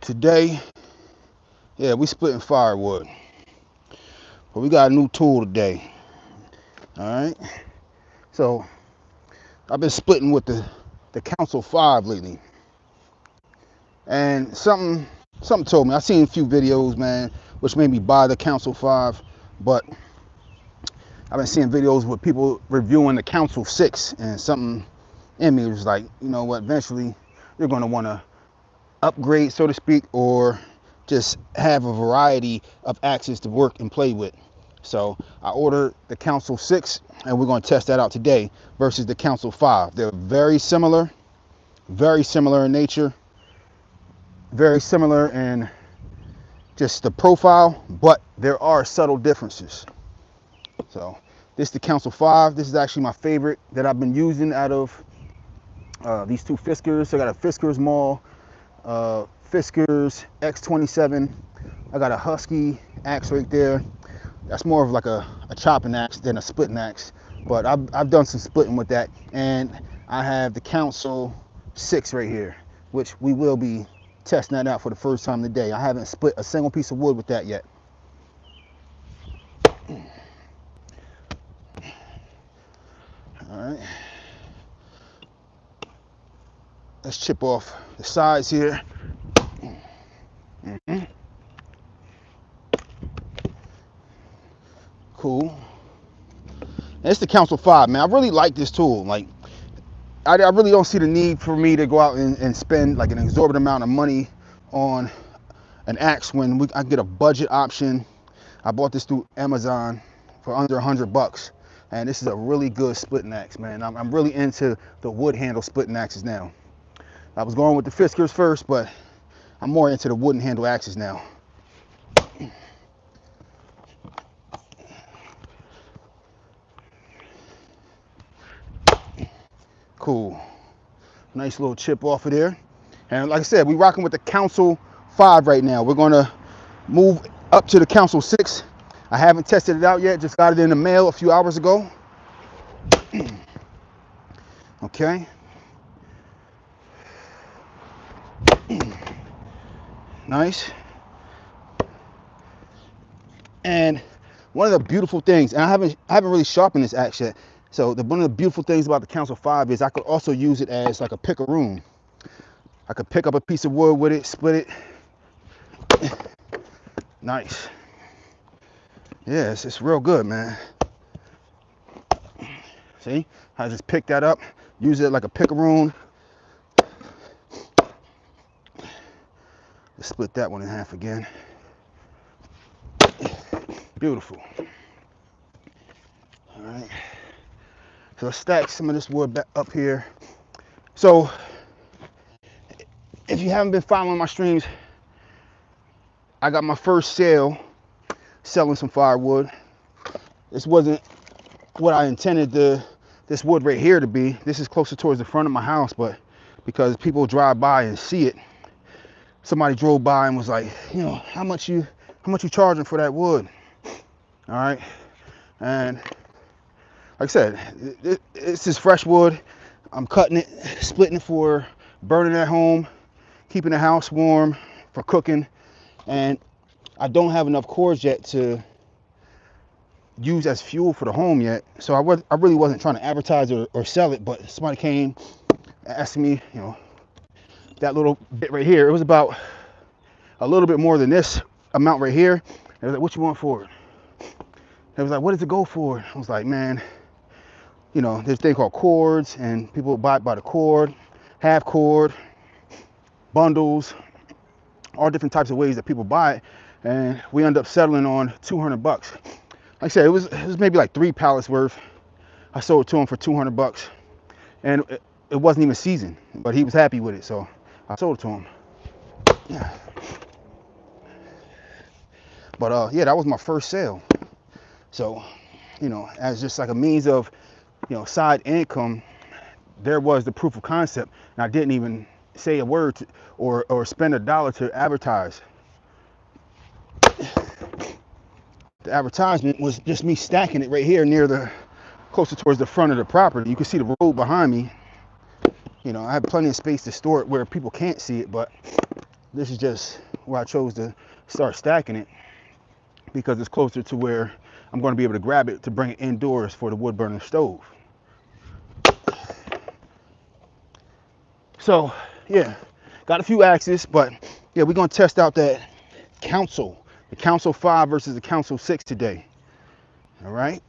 Today, yeah, we splitting firewood, but we got a new tool today. All right, so I've been splitting with the Council 5 lately, and something told me. I seen a few videos, man, which made me buy the Council 5, but I've been seeing videos with people reviewing the Council 6, and something in me was like, you know what, eventually you're going to want to upgrade, so to speak, or just have a variety of axes to work and play with. So I ordered the Council 6, and we're going to test that out today versus the Council 5. They're very similar in nature, very similar in just the profile, but there are subtle differences. So this is the Council 5. This is actually my favorite that I've been using out of these two Fiskars. So I got a Fiskars Maul, Fiskars X27. I got a Husky axe right there. That's more of like a chopping axe than a splitting axe, but I've done some splitting with that. And I have the Council 6 right here, which we will be testing that out for the first time today. I haven't split a single piece of wood with that yet. All right, let's chip off the sides here. Cool. And it's the Council 5, man. I really like this tool. Like, I really don't see the need for me to go out and spend like an exorbitant amount of money on an axe when I get a budget option. I bought this through Amazon for under $100, and this is a really good splitting axe, man. I'm really into the wood handle splitting axes now. I was going with the Fiskars first, but I'm more into the wooden handle axes now. Cool. Nice little chip off of there. And like I said, we're rocking with the Council 5 right now. We're gonna move up to the Council 6. I haven't tested it out yet, just got it in the mail a few hours ago. Okay. Nice. And one of the beautiful things, and I haven't really sharpened this axe yet. So one of the beautiful things about the Council 5 is I could also use it as like a pick-a-room. I could pick up a piece of wood with it, split it. Nice. Yeah, it's real good, man. See, I just pick that up, use it like a pick-a-room. Let's split that one in half again. Beautiful. All right. So let's stack some of this wood back up here. So if you haven't been following my streams, I got my first sale selling some firewood. This wasn't what I intended this wood right here to be. This is closer towards the front of my house, but because people drive by and see it, somebody drove by and was like, you know, how much you charging for that wood? All right. And like I said, this is fresh wood. I'm cutting it, splitting it for burning at home, keeping the house warm, for cooking. And I don't have enough cords yet to use as fuel for the home yet. So I really wasn't trying to advertise or sell it, but somebody came asking me, you know, that little bit right here. It was about a little bit more than this amount right here. They was like, what you want for it? They was like, what does it go for? I was like, man, you know, there's a thing called cords, and people buy it by the cord, half cord, bundles, all different types of ways that people buy it. And we end up settling on $200. Like I said, it was maybe like 3 pallets worth. I sold it to him for $200, and it wasn't even seasoned, but he was happy with it, so I sold it to him. Yeah. But yeah, that was my first sale. So, you know, as just like a means of, you know, side income, there was the proof of concept, and I didn't even say a word or spend $1 to advertise. The advertisement was just me stacking it right here near closer towards the front of the property. You can see the road behind me. You know, I have plenty of space to store it where people can't see it, but This is just where I chose to start stacking it because it's closer to where I'm going to be able to grab it to bring it indoors for the wood burning stove. So yeah, got a few axes, but yeah, we're going to test out that Council, the Council 5 versus the Council 6 today. All right.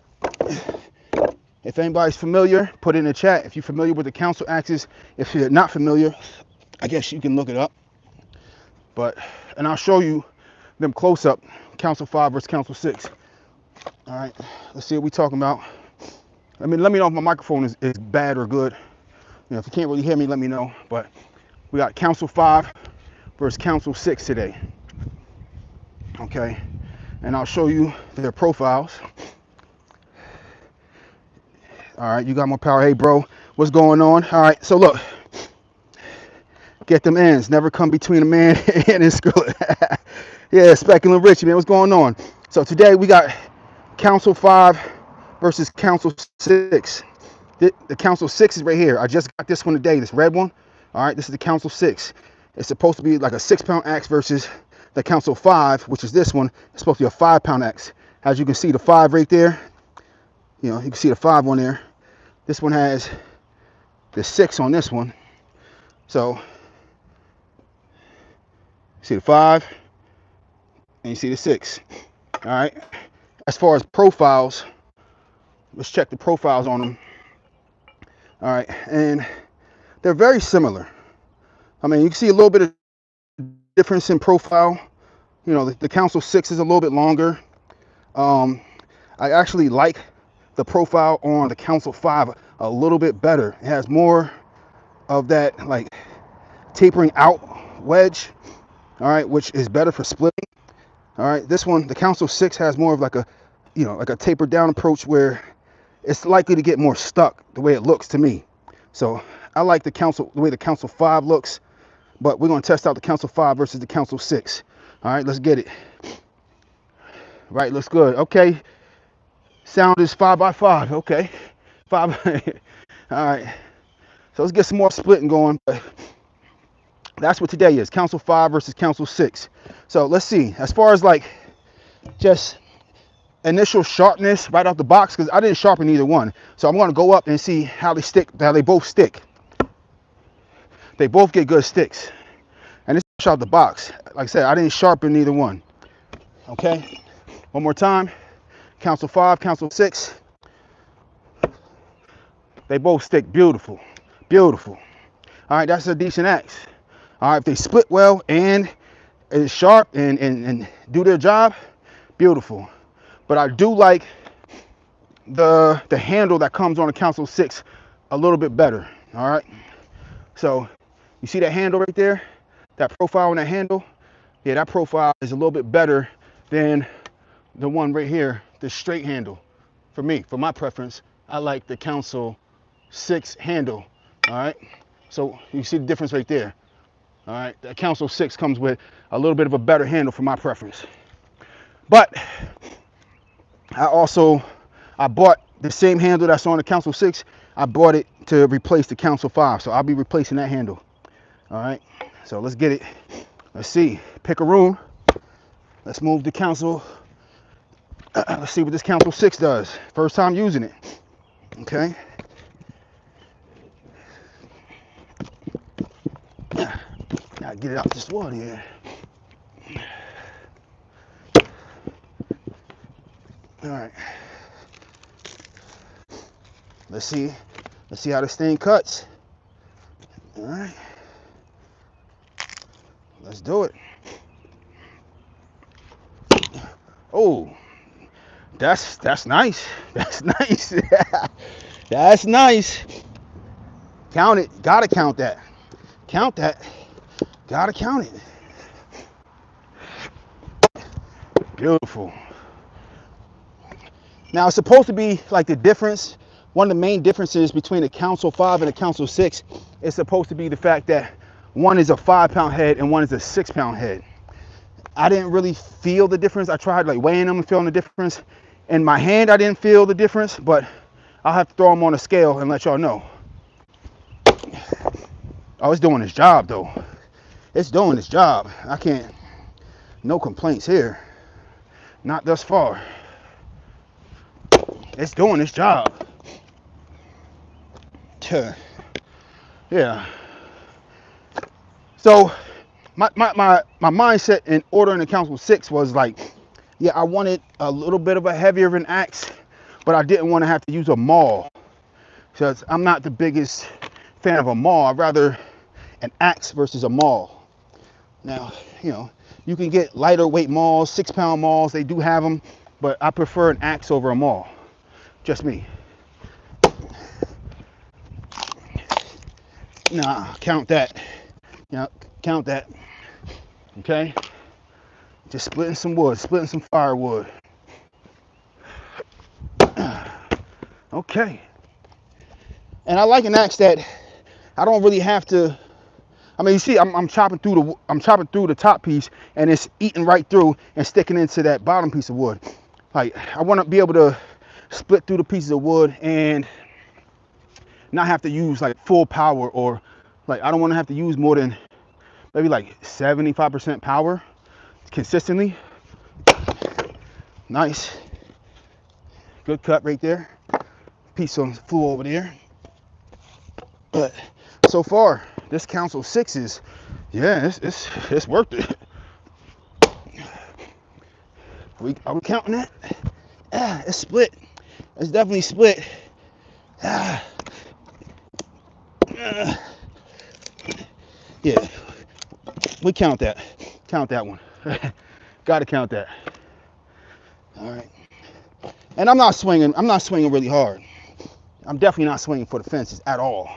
If anybody's familiar, put it in the chat. If you're familiar with the Council axes, if you're not familiar, I guess you can look it up. And I'll show you them close up, Council 5 versus Council 6. All right, let's see what we're talking about. Let me know if my microphone is bad or good. You know, if you can't really hear me, let me know. But we got Council 5 versus Council 6 today. Okay, and I'll show you their profiles. All right, you got more power. Hey, bro, what's going on? All right, so look, get them ends. Never come between a man and his skillet. Yeah, Speculum Richie, man, what's going on? So today we got Council 5 versus Council 6. The Council 6 is right here. I just got this one today, this red one. All right, this is the Council 6. It's supposed to be like a 6-pound axe versus the Council 5, which is this one. It's supposed to be a 5-pound axe. As you can see, the 5 right there. You know, you can see the 5 on there. This one has the 6 on this one. So, see the 5, and you see the 6. All right. As far as profiles, let's check the profiles on them. All right, and they're very similar. I mean, you can see a little bit of difference in profile. You know, the Council 6 is a little bit longer. I actually like the profile on the Council 5 a little bit better. It has more of that like tapering out wedge, all right, which is better for splitting. All right, this one, the Council 6 has more of like a, you know, like a tapered down approach where it's likely to get more stuck the way it looks to me. So I like the way the Council 5 looks, but we're going to test out the Council 5 versus the Council 6. All right, let's get it. Right, looks good. Okay, sound is 5x5. Okay, 5. All right, so let's get some more splitting going. But that's what today is, Council 5 versus Council 6. So let's see, as far as like just initial sharpness right out the box, because I didn't sharpen either one. So I'm going to go up and see how they stick, how they both stick. They both get good sticks. And it's out the box. Like I said, I didn't sharpen either one. Okay, one more time. Council 5, Council 6. They both stick beautiful. Beautiful. All right, that's a decent axe. All right, if they split well and it's sharp and do their job, beautiful. But I do like the handle that comes on a Council 6 a little bit better. All right, so you see that handle right there, that profile on that handle? Yeah, that profile is a little bit better than the one right here, the straight handle. For me, for my preference, I like the Council 6 handle. All right, so you see the difference right there. All right, the Council 6 comes with a little bit of a better handle for my preference. But I bought the same handle that's on the Council 6. I bought it to replace the Council 5. So I'll be replacing that handle. All right, so let's get it. Let's see, pick a room. Let's move the Council. Let's see what this Council 6 does. First time using it. Okay. Gotta get it out this water here. All right. Let's see how this thing cuts. All right. Let's do it. Oh, that's nice. That's nice. That's nice. Count it. Gotta count that. Count that. Gotta count it. Beautiful. Now it's supposed to be like the difference. One of the main differences between a Council 5 and a Council 6 is supposed to be the fact that one is a 5-pound head and one is a 6-pound head. I didn't really feel the difference. I tried like weighing them and feeling the difference. In my hand, I didn't feel the difference, but I'll have to throw them on a scale and let y'all know. Oh, it's doing its job though. it's doing its job. I can't, no complaints here. Not thus far. It's doing its job. Yeah. So my mindset in ordering the Council 6 was like, yeah, I wanted a little bit of a heavier of an axe, but I didn't want to have to use a maul. Because I'm not the biggest fan of a maul. I'd rather an axe versus a maul. Now, you know, you can get lighter weight mauls, 6-pound mauls, they do have them, but I prefer an axe over a maul. Just me. Nah, count that. Yeah, count that. Okay? Just splitting some wood, splitting some firewood. Okay. And I like an axe that I don't really have to. I mean, you see, I'm chopping through the top piece, and it's eating right through and sticking into that bottom piece of wood. Like, I want to be able to split through the pieces of wood and not have to use like full power, or like I don't want to have to use more than maybe like 75% power consistently. Nice, good cut right there. Piece flew over there. But so far, this Council 6 is, yeah, it's worth it. Are we counting that? It's split. It's definitely split. Yeah, we count that. Count that one. Got to count that. All right. And I'm not swinging really hard. I'm definitely not swinging for the fences at all.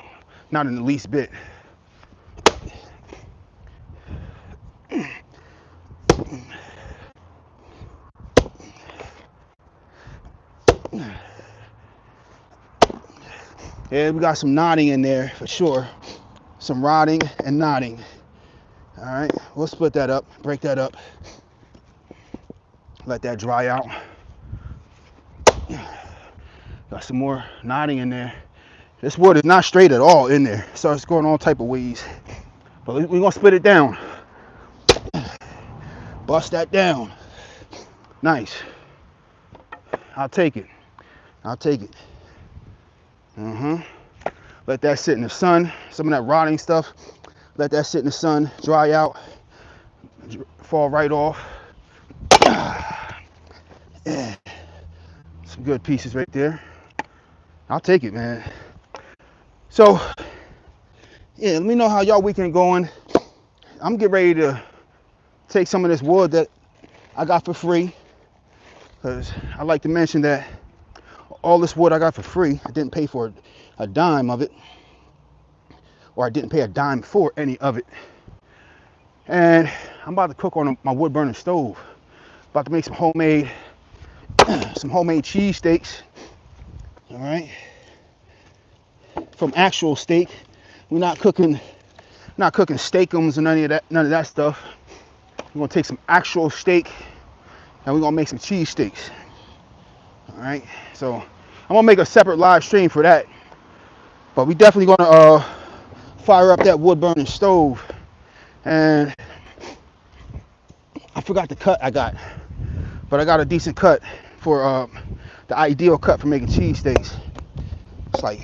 Not in the least bit. Yeah, we got some knotting in there for sure. Some rotting and knotting. All right, we'll split that up, break that up. Let that dry out. Got some more knotting in there. This wood is not straight at all in there. It starts going all type of ways. But we're gonna split it down. Bust that down. Nice. I'll take it. I'll take it. Let that sit in the sun. Some of that rotting stuff, let that sit in the sun, dry out, fall right off. Yeah. Some good pieces right there. I'll take it, man. So, yeah, let me know how y'all weekend going. I'm getting ready to take some of this wood that I got for free, because I like to mention that all this wood I got for free, I didn't pay for a dime of it, or I didn't pay a dime for any of it. And I'm about to cook on my wood burning stove. About to make some homemade cheese steaks. All right, from actual steak. We're not cooking steakums and none of that stuff. We're gonna take some actual steak and we're gonna make some cheese steaks. All right, so I'm gonna make a separate live stream for that. But we definitely gonna fire up that wood burning stove. And I forgot the cut I got, but I got a decent cut for the ideal cut for making cheese steaks. It's like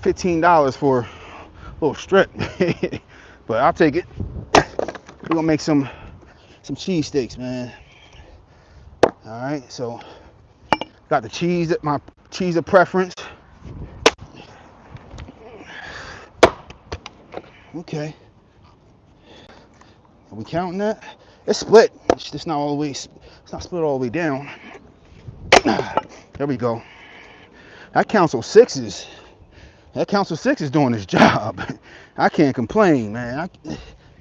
$15 for a little strip, but I'll take it. We're gonna make some cheese steaks, man. All right, so got the cheese, my cheese of preference. Okay, are we counting that? It's split. It's not all the way. It's not split all the way down. There we go. That Council 6 is doing its job. I can't complain, man.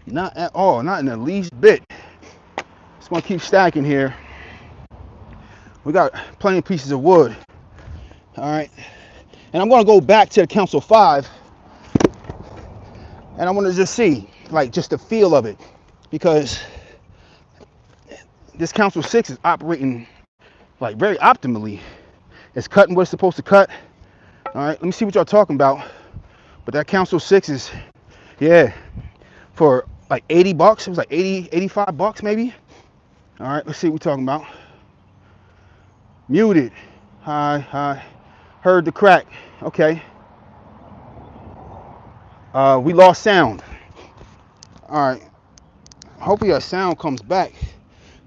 Not at all. Not in the least bit. Just gonna keep stacking here. We got plenty of pieces of wood. All right, and I'm gonna go back to the Council 5, and I want to just see, like, just the feel of it, because this Council 6 is operating like very optimally. It's cutting what it's supposed to cut. All right, let me see what y'all talking about. But that Council 6 is, yeah, for like 80 bucks. It was like 80, 85 bucks maybe. All right, let's see what we're talking about. Muted. Hi. Heard the crack. Okay. We lost sound. All right. Hopefully our sound comes back.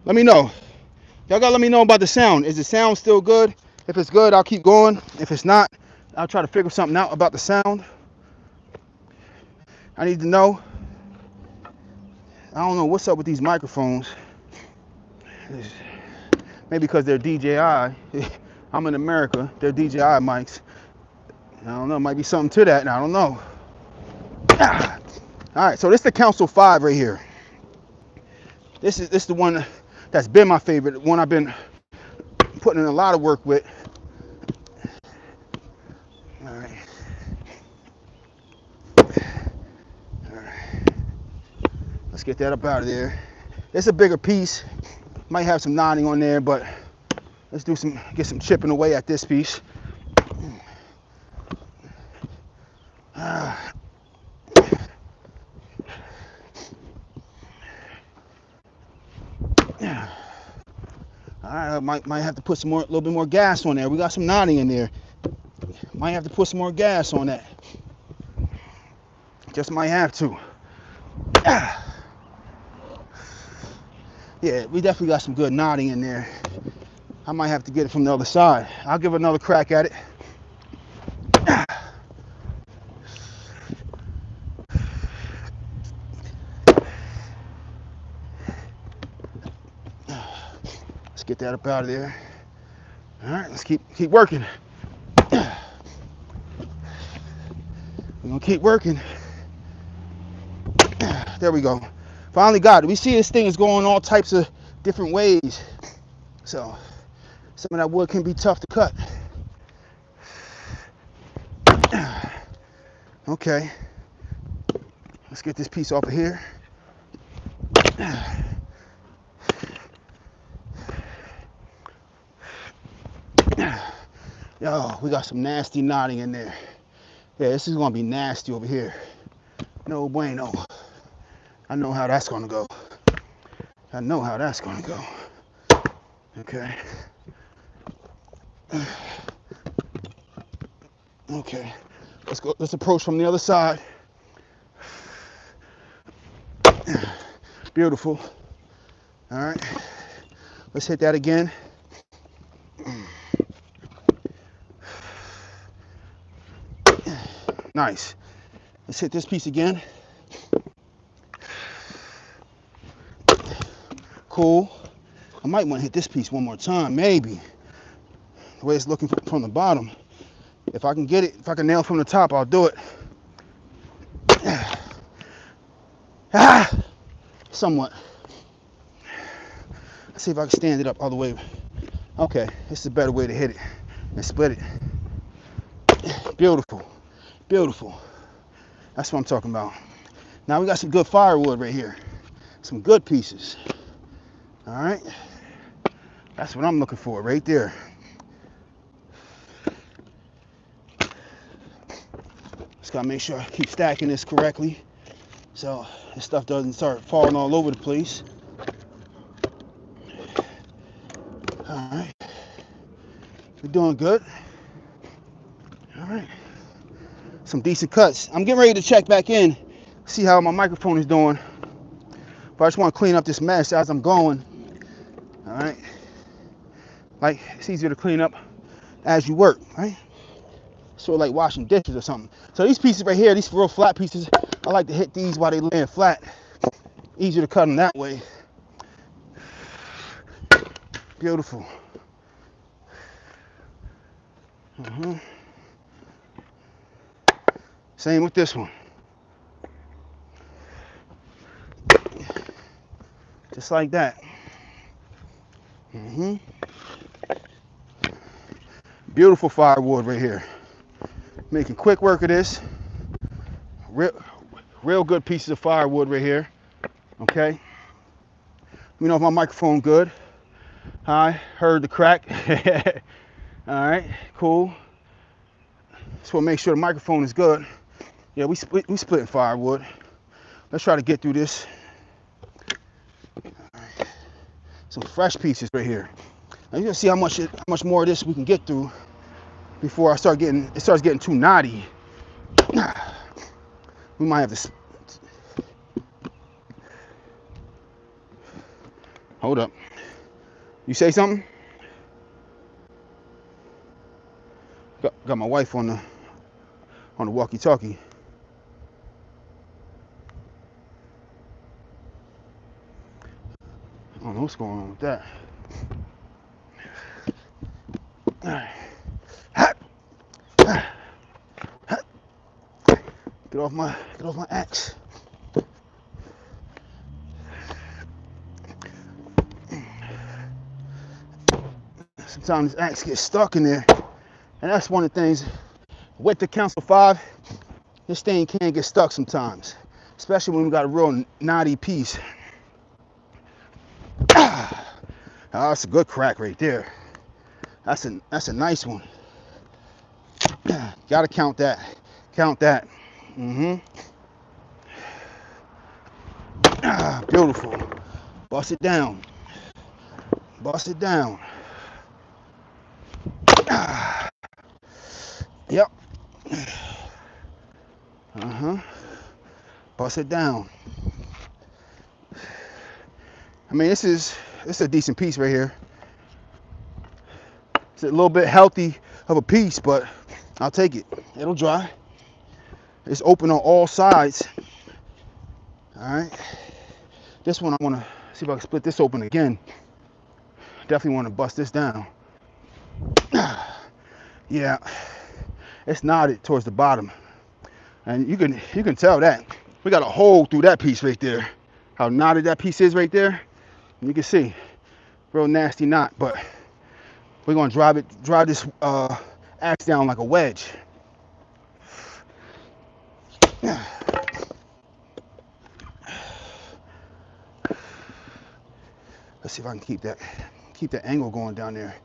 Let me know. Y'all gotta let me know about the sound. Is the sound still good? If it's good, I'll keep going. If it's not, I'll try to figure something out about the sound. I need to know. I don't know what's up with these microphones. Maybe because they're DJI. I'm in America. They're DJI mics. I don't know. Might be something to that. I don't know. All right. So this is the Council 5 right here. This is the one that's been my favorite. The one I've been putting in a lot of work with. All right. Let's get that up out of there. It's a bigger piece. Might have some knotting on there, but let's get some chipping away at this piece. All right, I might have to put a little bit more gas on there. We got some knotting in there. Might have to put some more gas on that. Just might have to. Yeah, we definitely got some good knotting in there. I might have to get it from the other side. I'll give it another crack at it. Let's get that up out of there. All right, let's keep working. We're gonna keep working. There we go. Finally got it. We see this thing is going all types of different ways. So some of that wood can be tough to cut. Okay. Let's get this piece off of here. Yo, we got some nasty knotting in there. Yeah, this is gonna be nasty over here. No bueno. I know how that's gonna go. Okay. Okay. Let's approach from the other side. Beautiful. All right. Let's hit that again. Nice. Let's hit this piece again. Cool. I might want to hit this piece one more time, maybe. The way it's looking from the bottom. If I can get it, if I can nail from the top, I'll do it. Somewhat. Let's see if I can stand it up all the way. Okay, this is a better way to hit it and split it. Beautiful. Beautiful. That's what I'm talking about. Now we got some good firewood right here. Some good pieces. All right. That's what I'm looking for right there. Just gotta make sure I keep stacking this correctly so this stuff doesn't start falling all over the place. All right. We're doing good. All right. Some decent cuts. I'm getting ready to check back in, see how my microphone is doing. But I just want to clean up this mess as I'm going. All right. Like, it's easier to clean up as you work, right? Sort of like washing dishes or something. So these pieces right here, these real flat pieces, I like to hit these while they land flat. Easier to cut them that way. Beautiful. Same with this one. Just like that. Beautiful firewood right here. Making quick work of this. Real good pieces of firewood right here. Okay. Let me know if my microphone good. Hi, heard the crack. All right, cool. Just want to make sure the microphone is good. Yeah, we splitting firewood. Let's try to get through this. Some fresh pieces right here. Now you can see how much more of this we can get through before it starts getting too knotty. We might have to. Hold up. You say something? Got my wife on the walkie-talkie. I don't know what's going on with that. All right. Get off my axe. Sometimes this axe gets stuck in there, and that's one of the things with the Council 5. This thing can get stuck sometimes, especially when we got a real knotty piece. Oh, that's a good crack right there. That's a nice one. Gotta count that. Count that. Beautiful. Bust it down. Bust it down. Yep. Bust it down. I mean, it's a decent piece right here. It's a little bit healthy of a piece, but I'll take it. It'll dry. It's open on all sides. All right. This one I want to see if I can split this open again. Definitely want to bust this down. Yeah, it's knotted towards the bottom, and you can tell that we got a hole through that piece right there. How knotted that piece is right there. And you can see, real nasty knot. But we're gonna drive this axe down like a wedge. Let's see if I can keep that angle going down there.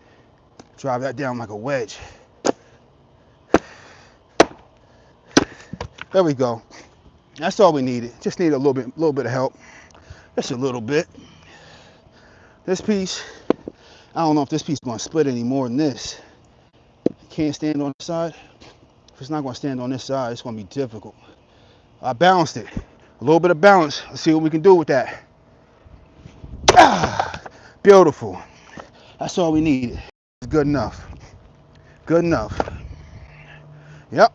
Drive that down like a wedge. There we go. That's all we needed. Just need a little bit of help. Just a little bit. This piece, I don't know if this piece is going to split any more than this. It can't stand on the side. If it's not going to stand on this side, it's going to be difficult. I balanced it. A little bit of balance. Let's see what we can do with that. Beautiful. That's all we needed. It's good enough. Good enough. Yep.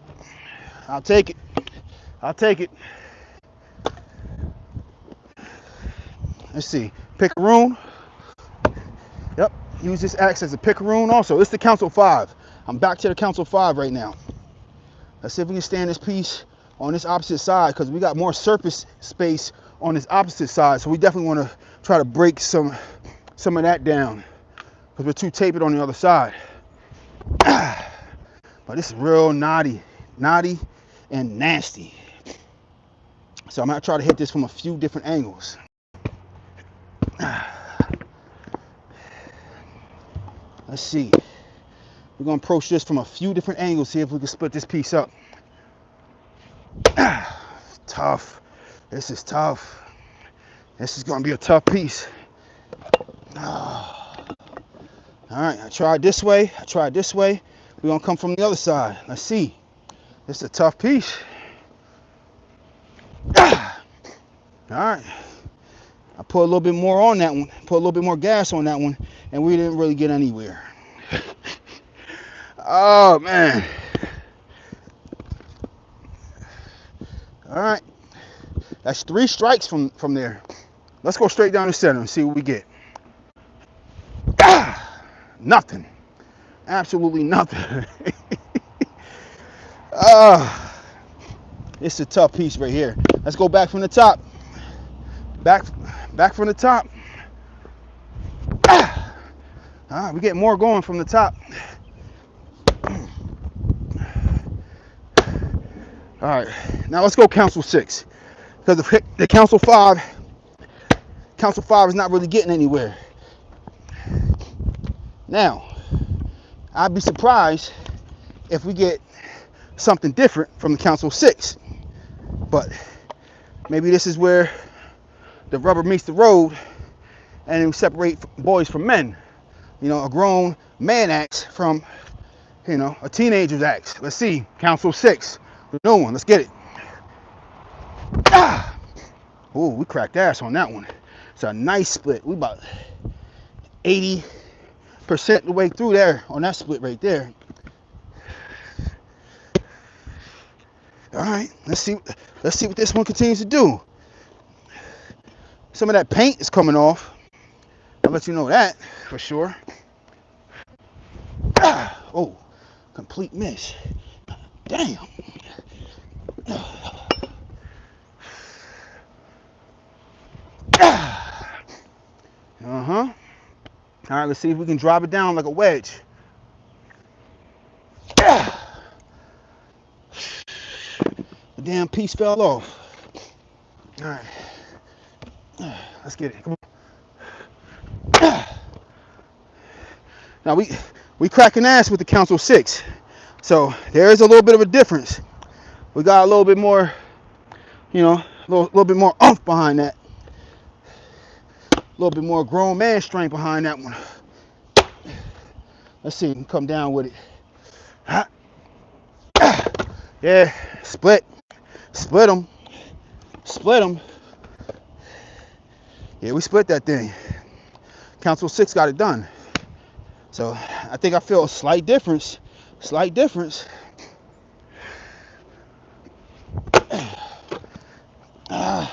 I'll take it. I'll take it. Let's see. Picaroon. Yep. Use this axe as a picaroon also. It's the Council 5. I'm back to the Council 5 right now. Let's see if we can stand this piece on this opposite side, because we got more surface space on this opposite side. So we definitely want to try to break some of that down, because we're too tapered on the other side. But this is real knotty and nasty. So I'm gonna try to hit this from a few different angles. Let's see. We're gonna approach this from a few different angles, see if we can split this piece up. Tough. This is tough. This is gonna be a tough piece. All right, I tried this way. We're gonna come from the other side. Let's see. This is a tough piece. All right. I put a little bit more on that one. Put a little bit more gas on that one, and we didn't really get anywhere. Oh man. All right. That's 3 strikes from there. Let's go straight down the center and see what we get. Nothing. Absolutely nothing. It's a tough piece right here. Let's go back from the top. Back from the top. All right, we get more going from the top. All right, now let's go Council 6, because the Council 5 is not really getting anywhere. Now, I'd be surprised if we get something different from the Council 6, but Maybe this is where the rubber meets the road and we separate boys from men. You know, a grown man axe from, you know, a teenager's axe. Let's see, Council 6, the new one. Let's get it. Ah! Oh, we cracked ass on that one. It's a nice split. We about 80% the way through there on that split right there. All right, let's see what this one continues to do. Some of that paint is coming off. I'll let you know that for sure. Ah, oh, complete miss. Damn. Uh-huh. All right, let's see if we can drop it down like a wedge. The damn piece fell off. All right. Let's get it. Come on. Now we cracking ass with the Council 6. So there is a little bit of a difference. We got a little bit more, you know, a little bit more oomph behind that. A little bit more grown man strength behind that one. Let's see if we can come down with it. Yeah, split them. Yeah, we split that thing. Council 6 got it done. So I think I feel a slight difference. Well,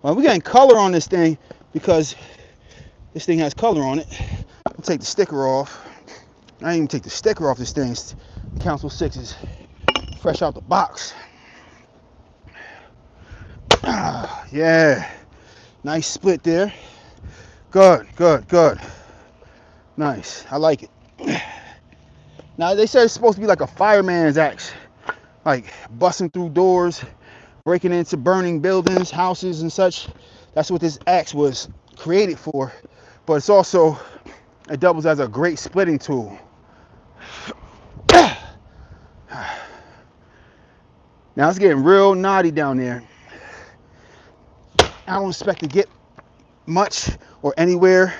we're getting color on this thing because this thing has color on it. I'll take the sticker off. I didn't even take the sticker off this thing. Council 6 is fresh out the box. Yeah, nice split there. Good. Nice, I like it. Now they said it's supposed to be like a fireman's axe, like busting through doors, breaking into burning buildings, houses and such. That's what this axe was created for. But it's also, it doubles as a great splitting tool. Now it's getting real knotty down there. I don't expect to get much or anywhere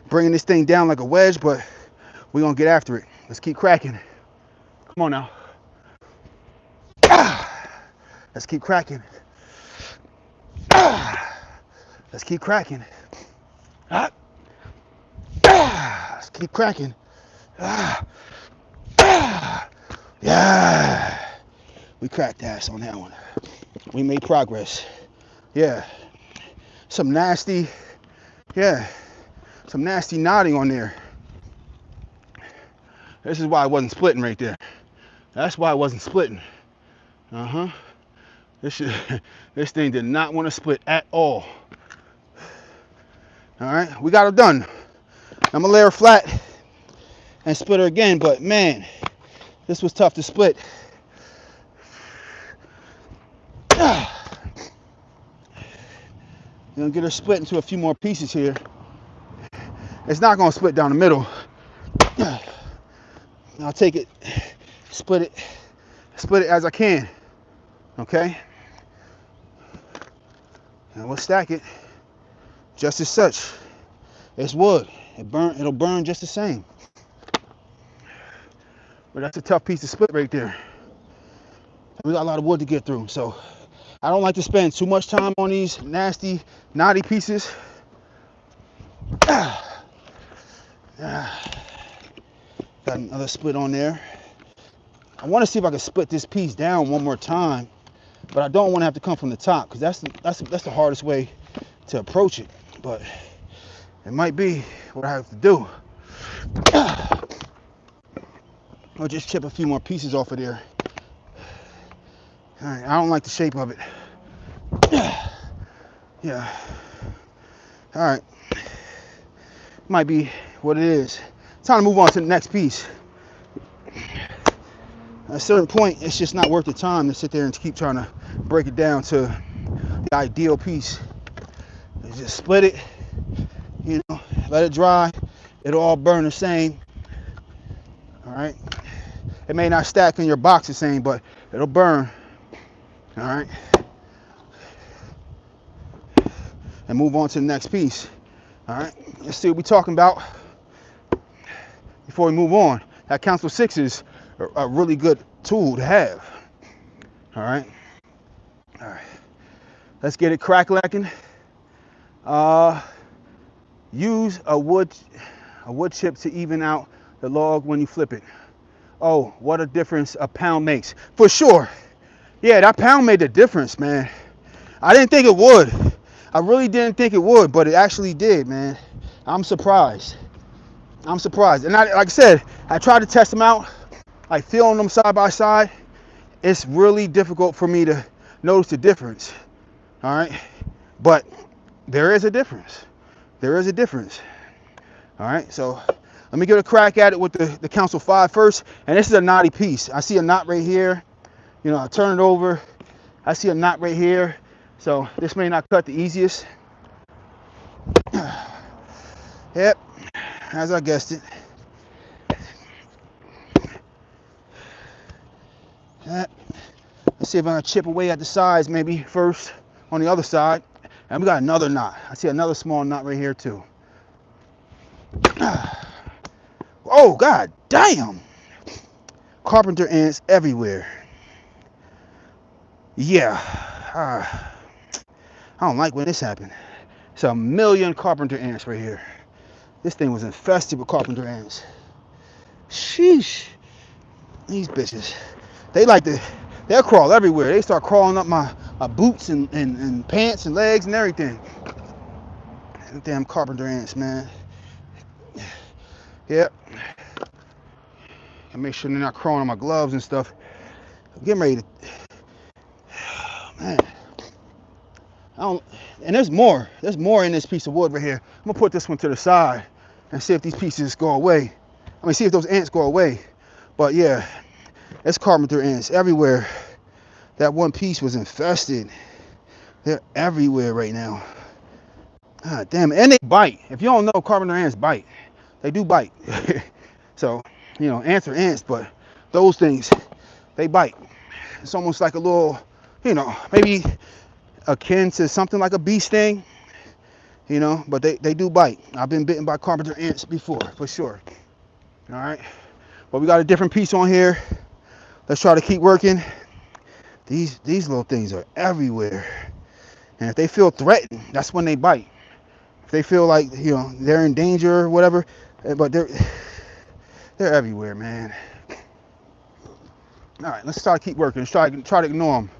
bringing this thing down like a wedge, but we're gonna get after it. Let's keep cracking. Come on now. Let's keep cracking. Let's keep cracking. Let's keep cracking. Yeah. We cracked ass on that one. We made progress. Yeah. Some nasty knotting on there. This is why I wasn't splitting right there. That's why I wasn't splitting. This thing did not want to split at all. All right, we got her done. I'm gonna lay her flat and split her again, but man, this was tough to split. Gonna get her split into a few more pieces here. It's not gonna split down the middle. I'll take it, split it as I can. Okay. And we'll stack it just as such. It's wood. It'll burn just the same. But that's a tough piece to split right there. We got a lot of wood to get through, so I don't like to spend too much time on these nasty, knotty pieces. Got another split on there. I want to see if I can split this piece down one more time, but I don't want to have to come from the top because that's the hardest way to approach it. But it might be what I have to do. I'll just chip a few more pieces off of there. All right, I don't like the shape of it. Yeah. All right. Might be what it is. Time to move on to the next piece. At a certain point, it's just not worth the time to sit there and keep trying to break it down to the ideal piece. Just split it, you know, let it dry. It'll all burn the same. All right. It may not stack in your box the same, but it'll burn. All right. and move on to the next piece. All right, let's see what we're talking about before we move on. That council 6 is a really good tool to have. All right, let's get it crack-lacking. Use a wood chip to even out the log when you flip it. Oh, what a difference a pound makes. For sure. Yeah, that pound made a difference, man. I didn't think it would. I really didn't think it would, but it actually did, man. I'm surprised. I'm surprised. And like I said, I tried to test them out, like feeling them side by side. It's really difficult for me to notice the difference. All right. But there is a difference. There is a difference. All right. So let me get a crack at it with the Council 5 first. And this is a knotty piece. I see a knot right here. You know, I turn it over. I see a knot right here. So this may not cut the easiest. Yep, as I guessed it. Let's see if I can chip away at the sides maybe first on the other side. And we got another knot. I see another small knot right here too. Oh, god damn! Carpenter ants everywhere. Yeah, I don't like when this happened. It's a million carpenter ants right here. This thing was infested with carpenter ants. Sheesh. These bitches. They'll crawl everywhere. They start crawling up my boots and pants and legs and everything. Damn carpenter ants, man. Yep. I make sure they're not crawling on my gloves and stuff. I'm getting ready to. Man. And there's more. There's more in this piece of wood right here. I'm gonna put this one to the side and see if these pieces go away. I mean, see if those ants go away. But yeah, it's carpenter ants everywhere. That one piece was infested. They're everywhere right now. God damn it. And they bite. If you don't know, carpenter ants bite. They do bite. So, you know, ants are ants, but those things, they bite. It's almost like a little, you know, maybe akin to something like a bee sting, you know, but they do bite. I've been bitten by carpenter ants before, for sure. All right. But we got a different piece on here. Let's try to keep working. These little things are everywhere. And if they feel threatened, that's when they bite. If they feel like, you know, they're in danger or whatever, but they're everywhere, man. All right, let's try to keep working. Let's try to ignore them.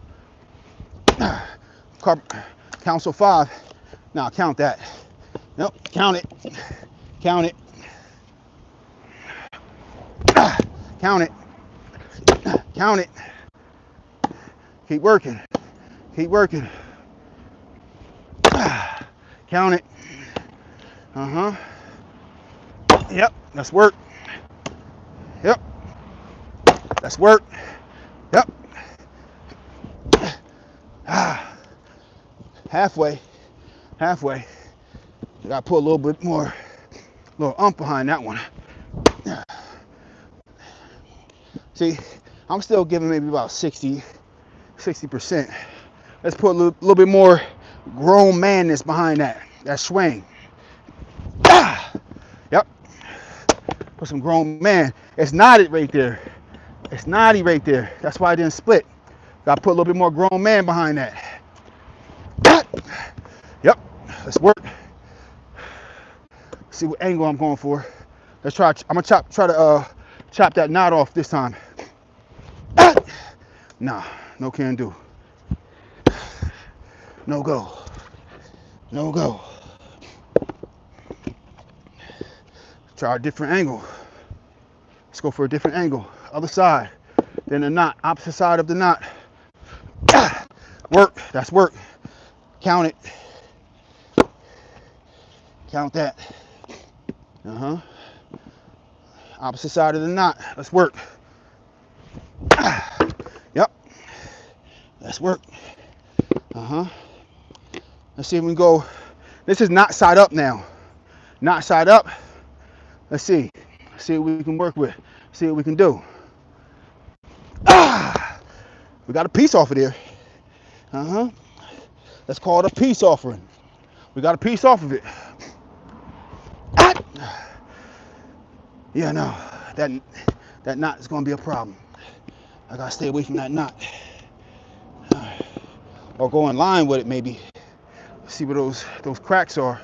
Council 5. Now count that. Nope, count it. Count it. Count it. Count it. Keep working. Keep working. Count it. Yep, that's work. Yep. That's work. Yep. Halfway. Halfway. You gotta put a little bit more, little oomph behind that one. See, I'm still giving maybe about 60%. Let's put a little bit more grown manness behind that swing. Yep. Put some grown man. It's knotted right there. It's knotty right there. That's why I didn't split. Got to put a little bit more grown man behind that. Yep. Let's work. See what angle I'm going for. Let's try. I'm gonna try to chop that knot off this time. Nah, no can do. No go. No go. Try a different angle. Let's go for a different angle. Other side. Then the knot. Opposite side of the knot. Work. That's work. Count it. Count that. Opposite side of the knot. Let's work. Yep. Let's work. Let's see if we can go. This is knot side up now. Knot side up. Let's see. See what we can work with. See what we can do. We got a piece off of there. Let's call it a peace offering. We got a piece off of it. Ah! Yeah, no, that knot is gonna be a problem. I gotta stay away from that knot. Or go in line with it maybe. See where those cracks are.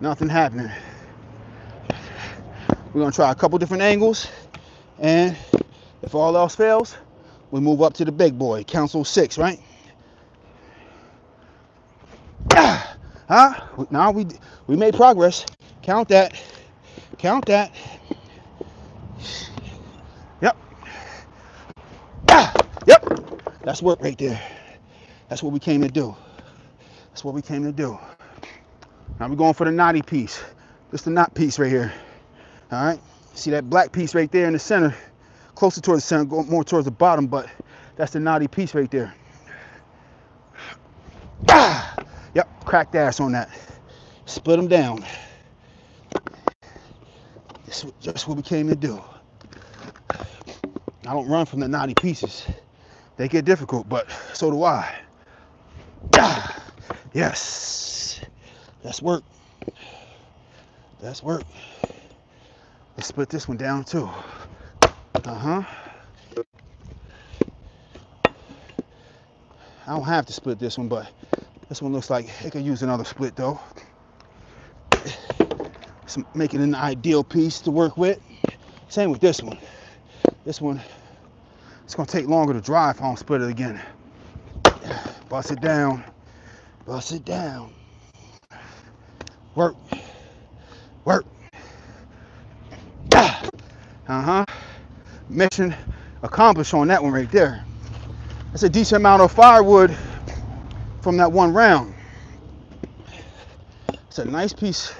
Nothing happening. We're gonna try a couple different angles, and if all else fails, we move up to the big boy, council 6, right? Huh? Now we made progress. Count that. Count that. Yep. Yep. That's work right there. That's what we came to do. That's what we came to do. Now we're going for the knotty piece. This is the knot piece right here. All right. See that black piece right there in the center, closer towards the center, go more towards the bottom, but that's the knotty piece right there. Yep, cracked ass on that. Split them down. That's just what we came to do. I don't run from the knotty pieces. They get difficult, but so do I. Yes. That's work. That's work. Let's split this one down too. I don't have to split this one, but this one looks like it could use another split though. So make it an ideal piece to work with. Same with this one. This one, it's gonna take longer to dry if I don't split it again. Bust it down. Bust it down. Work. Work. Mission accomplished on that one right there. That's a decent amount of firewood from that one round. It's a nice piece.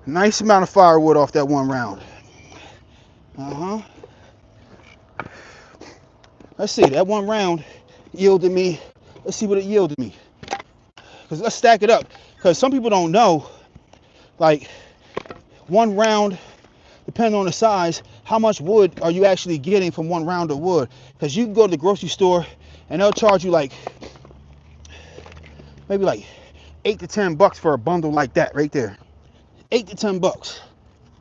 Nice amount of firewood off that one round. Let's see, that one round yielded me. Let's see what it yielded me. Because let's stack it up. Because some people don't know, like, one round, depending on the size, how much wood are you actually getting from one round of wood? Because you can go to the grocery store and they'll charge you like, maybe like $8 to $10 for a bundle like that right there. $8 to $10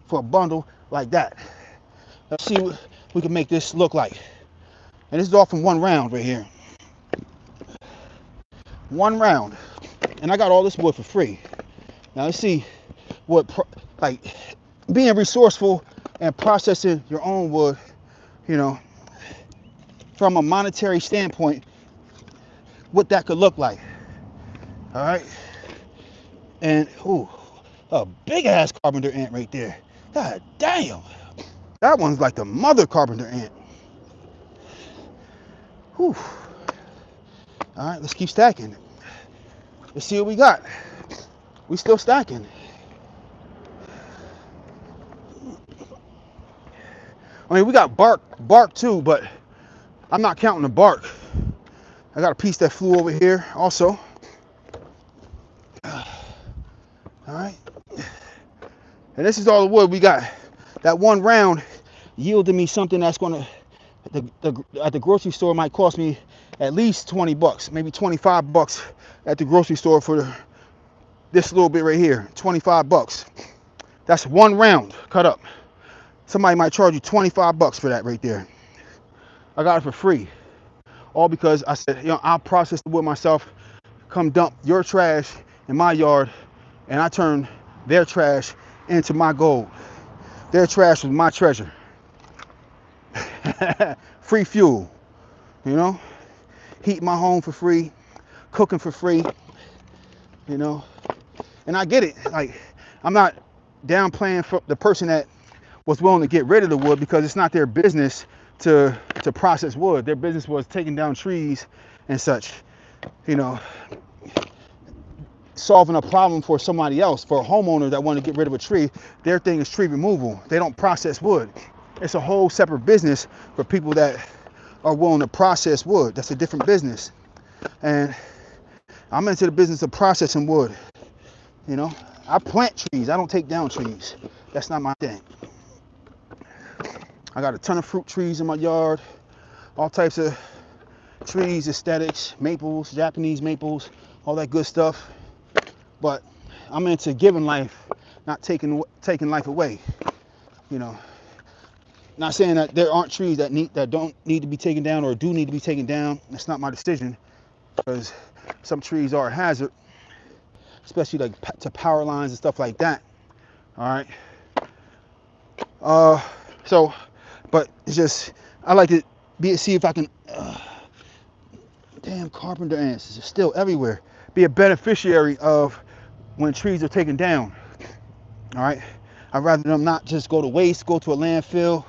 for a bundle like that. Let's see what we can make this look like. And this is all from one round right here. One round. And I got all this wood for free. Now let's see what, like, being resourceful and processing your own wood, you know, from a monetary standpoint, what that could look like. All right. And, ooh, a big ass carpenter ant right there. God damn. That one's like the mother carpenter ant. Whew. All right, let's keep stacking. Let's see what we got. We still stacking. I mean, we got bark too, but I'm not counting the bark. I got a piece that flew over here also. All right. And this is all the wood we got. That one round yielded me something that's gonna, at the grocery store might cost me at least $20, maybe $25 at the grocery store for this little bit right here. $25. That's one round cut up. Somebody might charge you $25 for that right there. I got it for free. All because I said, you know, I'll process the wood myself. Come dump your trash in my yard, and I turn their trash into my gold. Their trash was my treasure. Free fuel, you know? Heat my home for free, cooking for free, you know? And I get it. Like, I'm not downplaying for the person that was willing to get rid of the wood, because it's not their business to process wood. Their business was taking down trees and such, you know, solving a problem for somebody else. For a homeowner that want to get rid of a tree, their thing is tree removal. They don't process wood. It's a whole separate business for people that are willing to process wood. That's a different business. And I'm into the business of processing wood. You know, I plant trees. I don't take down trees. That's not my thing. I got a ton of fruit trees in my yard, all types of trees, aesthetics, maples, Japanese maples, all that good stuff. But I'm into giving life, not taking life away. You know, not saying that there aren't trees that don't need to be taken down or do need to be taken down. That's not my decision, because some trees are a hazard, especially like to power lines and stuff like that. All right. So, but it's just, I like to see if I can, damn carpenter ants is still everywhere, be a beneficiary of when trees are taken down. All right. I'd rather them not just go to waste, go to a landfill,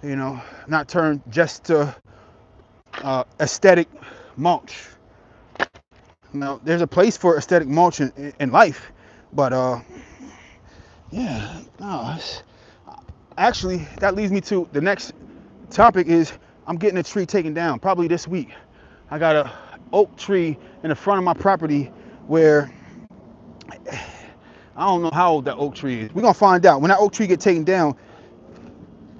you know, not turn just to aesthetic mulch. Now, there's a place for aesthetic mulch in life, but yeah, no. Actually, that leads me to the next topic. Is I'm getting a tree taken down probably this week. I got a oak tree in the front of my property where I don't know how old that oak tree is. We're gonna find out when that oak tree get taken down,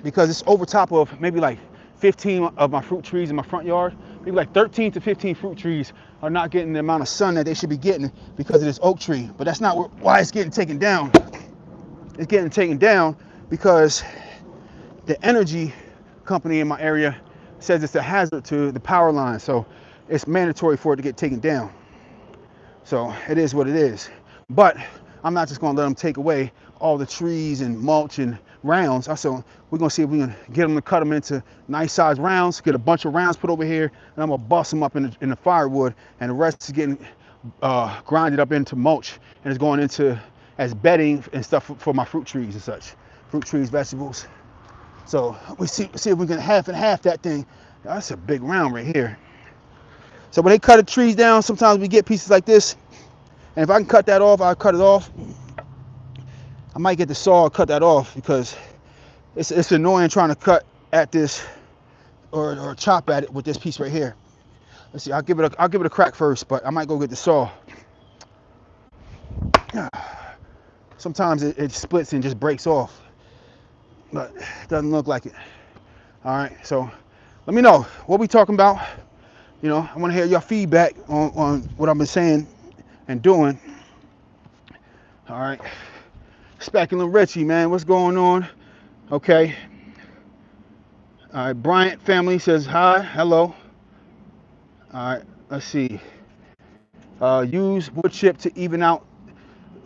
because it's over top of maybe like 15 of my fruit trees in my front yard. Maybe like 13 to 15 fruit trees are not getting the amount of sun that they should be getting because of this oak tree. But that's not why it's getting taken down. It's getting taken down because the energy company in my area says it's a hazard to the power line. So it's mandatory for it to get taken down. So it is what it is. But I'm not just gonna let them take away all the trees and mulch and rounds. So we're gonna see if we can get them to cut them into nice size rounds, get a bunch of rounds put over here, and I'm gonna bust them up in the firewood, and the rest is getting grinded up into mulch, and it's going into as bedding and stuff for my fruit trees and such. Fruit trees, vegetables. So we see if we can half and half that thing. That's a big round right here. So when they cut the trees down, sometimes we get pieces like this. And if I can cut that off, I'll cut it off. I might get the saw and cut that off, because it's annoying trying to cut at this or chop at it with this piece right here. Let's see, I'll give it a crack first, but I might go get the saw. Sometimes it splits and just breaks off, but it doesn't look like it. All right, so let me know what we talking about. You know, I want to hear your feedback on what I've been saying and doing. All right, Speculum Richie, man, what's going on? Okay. All right, Bryant family says hi, hello. All right, let's see. Use wood chip to even out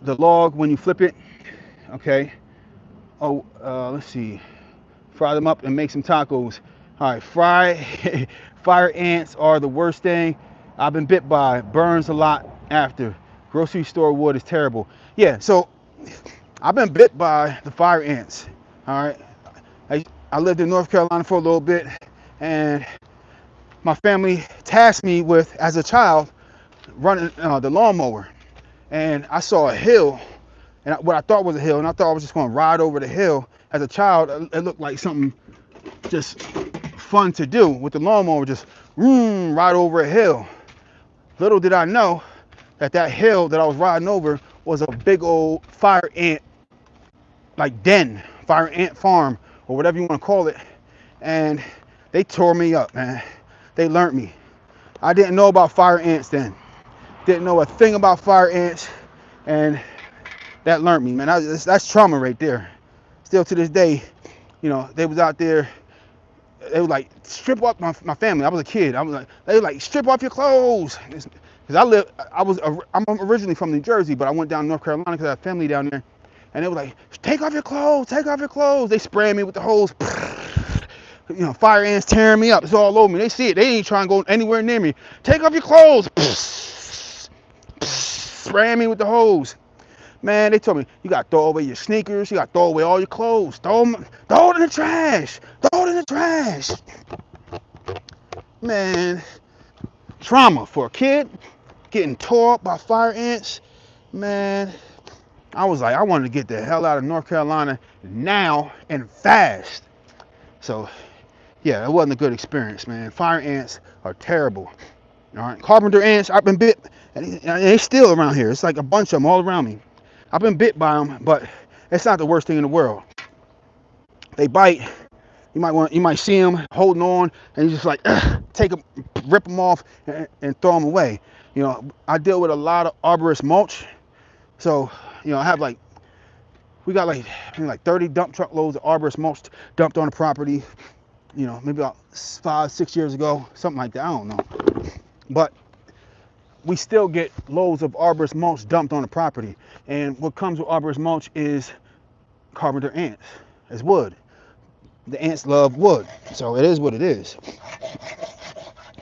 the log when you flip it. Okay. Oh, let's see. Fry them up and make some tacos. All right, fire ants are the worst thing I've been bit by. Burns a lot after. Grocery store wood is terrible. Yeah, so I've been bit by the fire ants. All right. I lived in North Carolina for a little bit, and my family tasked me with, as a child, running the lawnmower. And I saw a hill, and what I thought was a hill, and I thought I was just going to ride over the hill. As a child, it looked like something just fun to do with the lawnmower, just ride over a hill. Little did I know that hill that I was riding over was a big old fire ant, like den, fire ant farm, or whatever you want to call it. And they tore me up, man. They learned me. I didn't know about fire ants then. Didn't know a thing about fire ants, and that learned me, man. That's trauma right there. Still to this day, you know, they was out there. They were like, strip off my family. I was a kid. They were like, strip off your clothes. Because I'm originally from New Jersey, but I went down to North Carolina because I had family down there. And they were like, take off your clothes, take off your clothes. They spraying me with the hose. You know, fire ants tearing me up. It's all over me. They see it. They ain't trying to go anywhere near me. Take off your clothes. Spraying me with the hose. Man, they told me, you got to throw away your sneakers. You got to throw away all your clothes. Throw it in the trash. Throw it in the trash. Man, trauma for a kid. Getting tore up by fire ants. Man, I was like, I wanted to get the hell out of North Carolina now and fast. So, yeah, it wasn't a good experience, man. Fire ants are terrible. All right, carpenter ants, I've been bit, and they still around here. It's like a bunch of them all around me. I've been bit by them, but it's not the worst thing in the world. They bite, You might see them holding on, and you just like take them, rip them off, and throw them away. You know, I deal with a lot of arborist mulch, so you know I have like we got like 30 dump truck loads of arborist mulch dumped on the property. You know, maybe about 5-6 years ago, something like that. I don't know, but we still get loads of arborist mulch dumped on the property. And what comes with arborist mulch is carpenter ants. It's wood. The ants love wood, so it is what it is.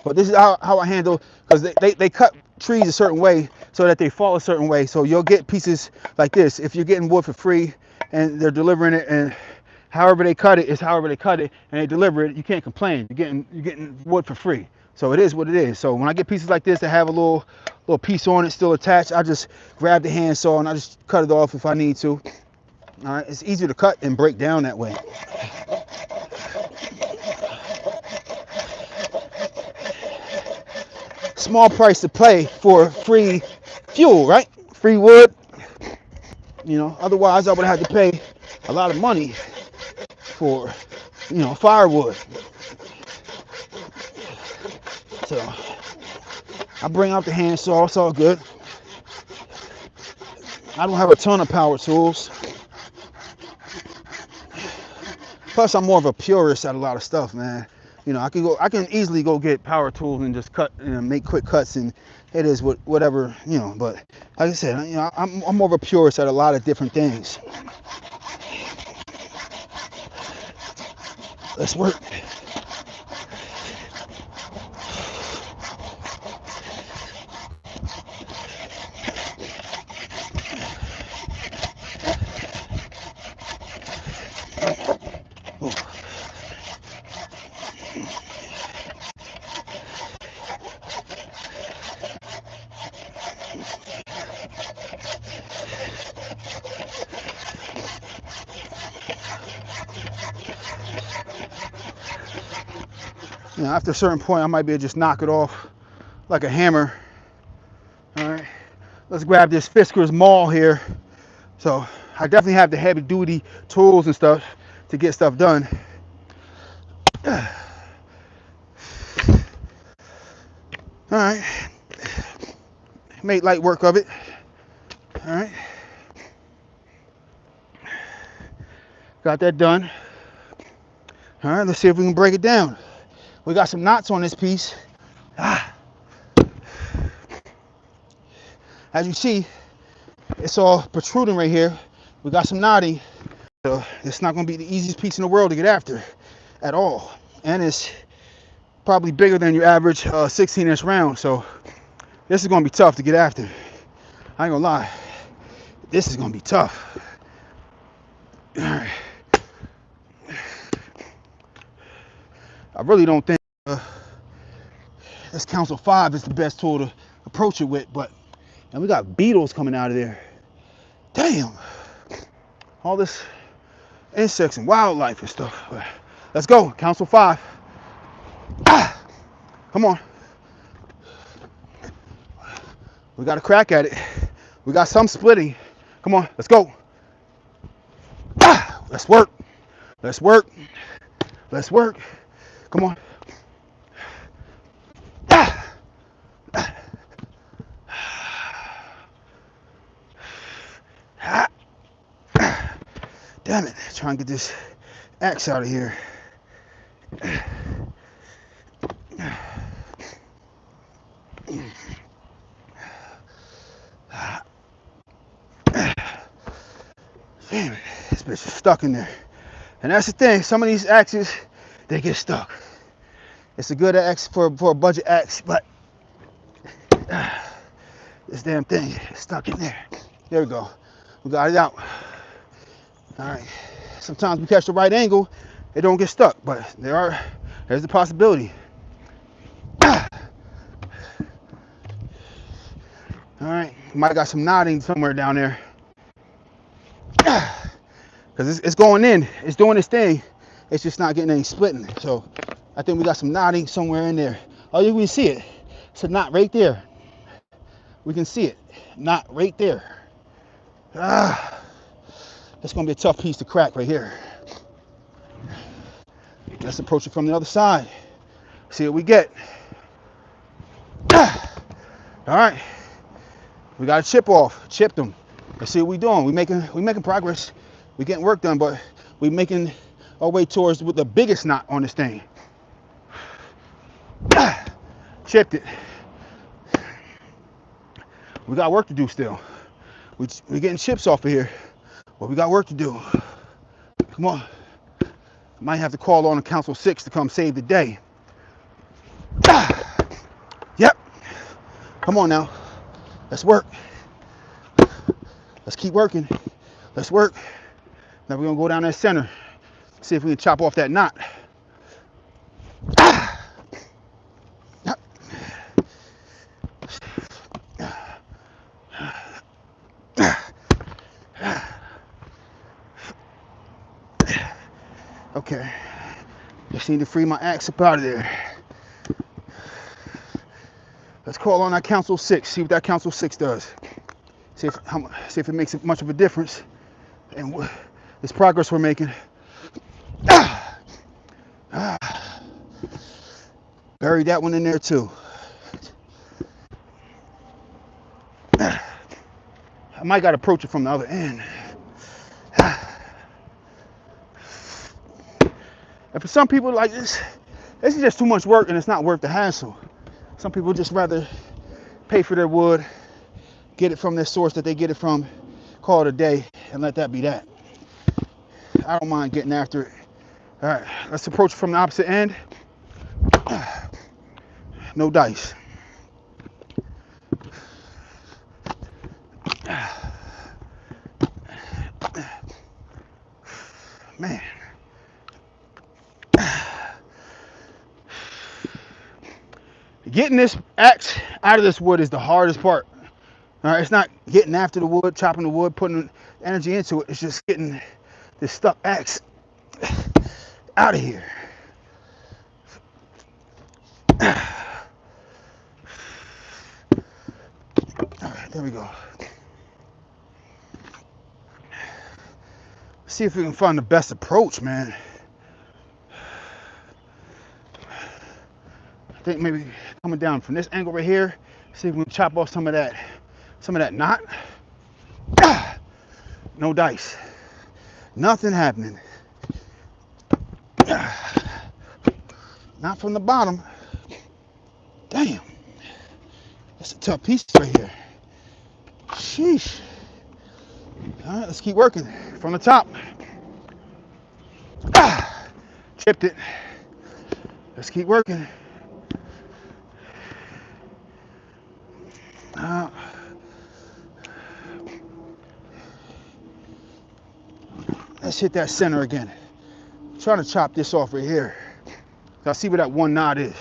But this is how I handle, because they cut trees a certain way so that they fall a certain way. So you'll get pieces like this. If you're getting wood for free and they're delivering it, and however they cut it is however they cut it, and they deliver it, you can't complain. You're getting wood for free. So it is what it is. So when I get pieces like this that have a little piece on it still attached, I just grab the handsaw and I just cut it off if I need to. All right, it's easier to cut and break down that way. Small price to pay for free fuel, right? Free wood. You know, otherwise I would have had to pay a lot of money for, you know, firewood. So I bring out the handsaw, it's all good. I don't have a ton of power tools. Plus I'm more of a purist at a lot of stuff, man. You know, I can easily go get power tools and just cut and make quick cuts, and it is whatever, you know. But like I said, you know, I'm more of a purist at a lot of different things. Let's work. You know, after a certain point, I might be able to just knock it off like a hammer. All right, let's grab this Fisker's Maul here. So I definitely have the heavy duty tools and stuff to get stuff done. All right, made light work of it. All right, got that done. All right, let's see if we can break it down. We got some knots on this piece. As you see, it's all protruding right here. We got some knotting. So it's not going to be the easiest piece in the world to get after at all. And it's probably bigger than your average 16-inch round. So this is going to be tough to get after. I ain't going to lie. This is going to be tough. All right. I really don't think this Council 5 is the best tool to approach it with, but and we got beetles coming out of there. Damn. All this insects and wildlife and stuff. Let's go, Council 5. Come on. We got a crack at it. We got some splitting. Come on, let's go. Let's work. Let's work. Let's work. Come on. Damn it. Try and get this axe out of here. Damn it. This bitch is stuck in there. And that's the thing. Some of these axes, they get stuck. It's a good axe for a budget axe, but this damn thing is stuck in there. There we go. We got it out. All right. Sometimes we catch the right angle, it don't get stuck, but there's the possibility. All right. Might got some knotting somewhere down there. Because it's going in. It's doing its thing. It's just not getting any splitting. So I think we got some knotting somewhere in there. Oh, you can see it. It's a knot right there. We can see it. Knot right there. It's going to be a tough piece to crack right here. Let's approach it from the other side. See what we get. All right, we got a chip off. Chipped them. Let's see what we doing. We making progress. We getting work done, but we making our way towards with the biggest knot on this thing. Chipped it. We got work to do still. We getting chips off of here, but we got work to do. Come on. Might have to call on a Council 6 to come save the day. Yep. Come on now. Let's work. Let's keep working. Let's work. Now we're gonna go down that center. See if we can chop off that knot. Okay. Just need to free my axe up out of there. Let's call on that Council 6. See what that Council 6 does. See if it makes much of a difference. And this progress we're making. Bury that one in there too. I might got to approach it from the other end. And for some people like this is just too much work and it's not worth the hassle. Some people just rather pay for their wood, get it from their source that they get it from, call it a day, and let that be that. I don't mind getting after it. All right, let's approach it from the opposite end. No dice. Man. Getting this axe out of this wood is the hardest part. All right, it's not getting after the wood, chopping the wood, putting energy into it. It's just getting this stuck axe out of here. All right, there we go. See if we can find the best approach, man. I think maybe coming down from this angle right here, see if we can chop off some of that knot. No dice. Nothing happening. Not from the bottom. Damn. That's a tough piece right here. Sheesh. All right, let's keep working from the top. Chipped it. Let's keep working. Let's hit that center again. I'm trying to chop this off right here. I'll see where that one knot is.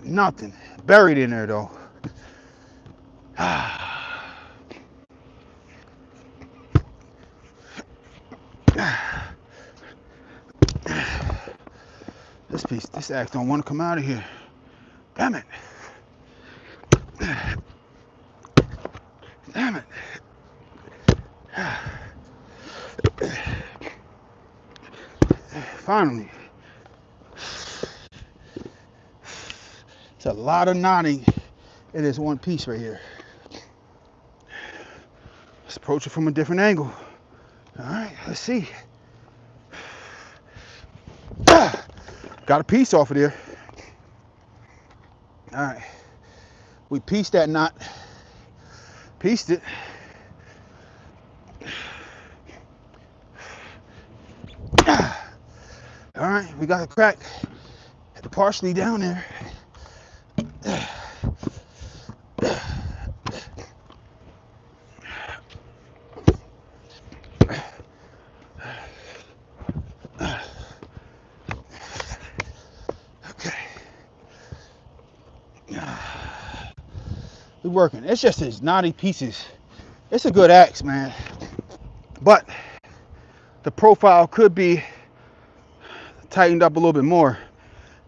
Nothing. Buried in there though. This axe don't want to come out of here. Damn it. Damn it. Finally. It's a lot of knotting in this one piece right here. Let's approach it from a different angle. All right, let's see. Got a piece off of there. All right, we pieced that knot. Pieced it. All right, we got a crack partially down there. We're working. It's just these knotty pieces. It's a good axe, man. But the profile could be tightened up a little bit more.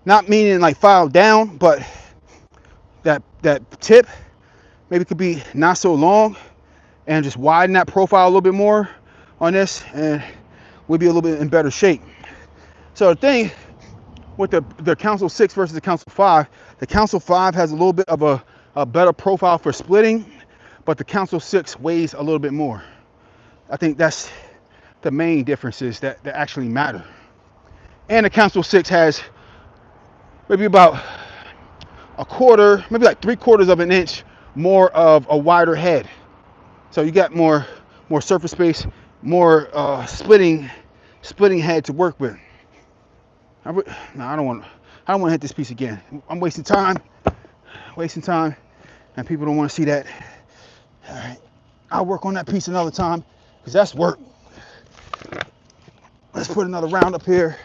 Not meaning like filed down, but that tip maybe could be not so long and just widen that profile a little bit more on this, and we'd be a little bit in better shape. So the thing with the Council 6 versus the Council 5, the Council 5 has a little bit of a better profile for splitting, but the Council 6 weighs a little bit more. I think that's the main differences that actually matter. And the Council 6 has maybe about a quarter, maybe like 3/4 of an inch more of a wider head. So you got more surface space, more splitting head to work with. I don't want to hit this piece again. I'm wasting time, and people don't want to see that. All right, I'll work on that piece another time because that's work. Let's put another round up here,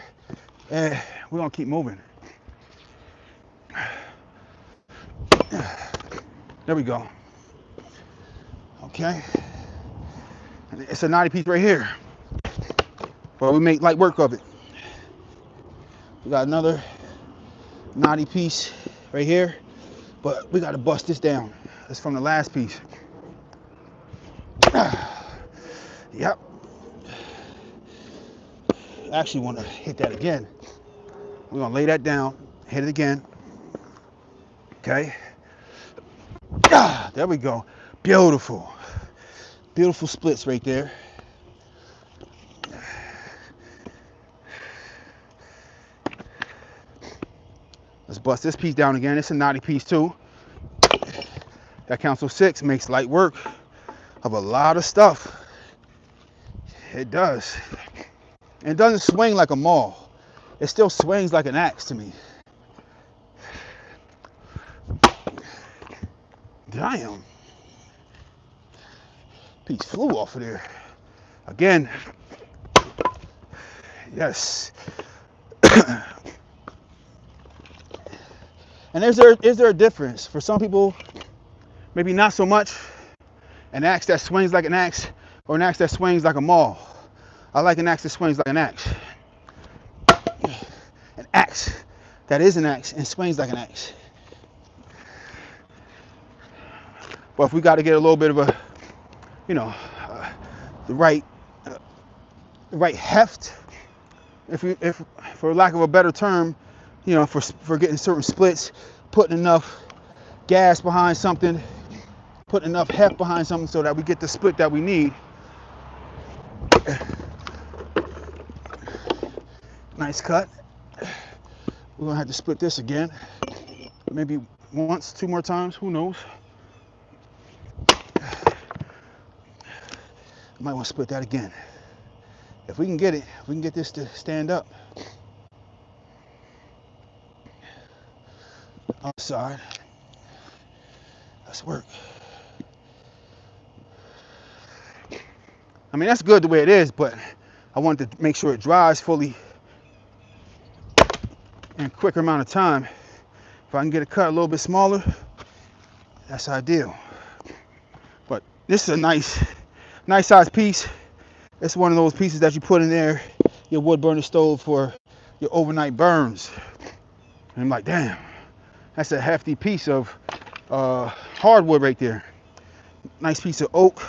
and we're gonna keep moving. There we go. Okay, and it's a knotty piece right here. Well, we make light work of it. We got another knotty piece right here, but we got to bust this down. It's from the last piece. Yep. I actually want to hit that again. We're going to lay that down, hit it again. Okay. There we go. Beautiful. Beautiful splits right there. Let's bust this piece down again. It's a knotty piece too. That Council 6 makes light work of a lot of stuff. It does. It doesn't swing like a maul. It still swings like an axe to me. Damn. Piece flew off of there. Again. Yes. And is there a difference? For some people, maybe not so much. An axe that swings like an axe, or an axe that swings like a maul. I like an axe that swings like an axe. An axe that is an axe and swings like an axe. But if we got to get a little bit of a, the right heft, if for lack of a better term, for getting certain splits, putting enough gas behind something, putting enough heft behind something so that we get the split that we need. Nice cut. We're gonna have to split this again. Maybe once, 2 more times, who knows? Might want to split that again. If we can get it, if we can get this to stand up. Outside. Let's work. I mean, that's good the way it is, but I want to make sure it dries fully in a quicker amount of time. If I can get it cut a little bit smaller, that's ideal. But this is a nice size piece. It's one of those pieces that you put in there, your wood burner stove for your overnight burns. And I'm like, damn, that's a hefty piece of hardwood right there. Nice piece of oak.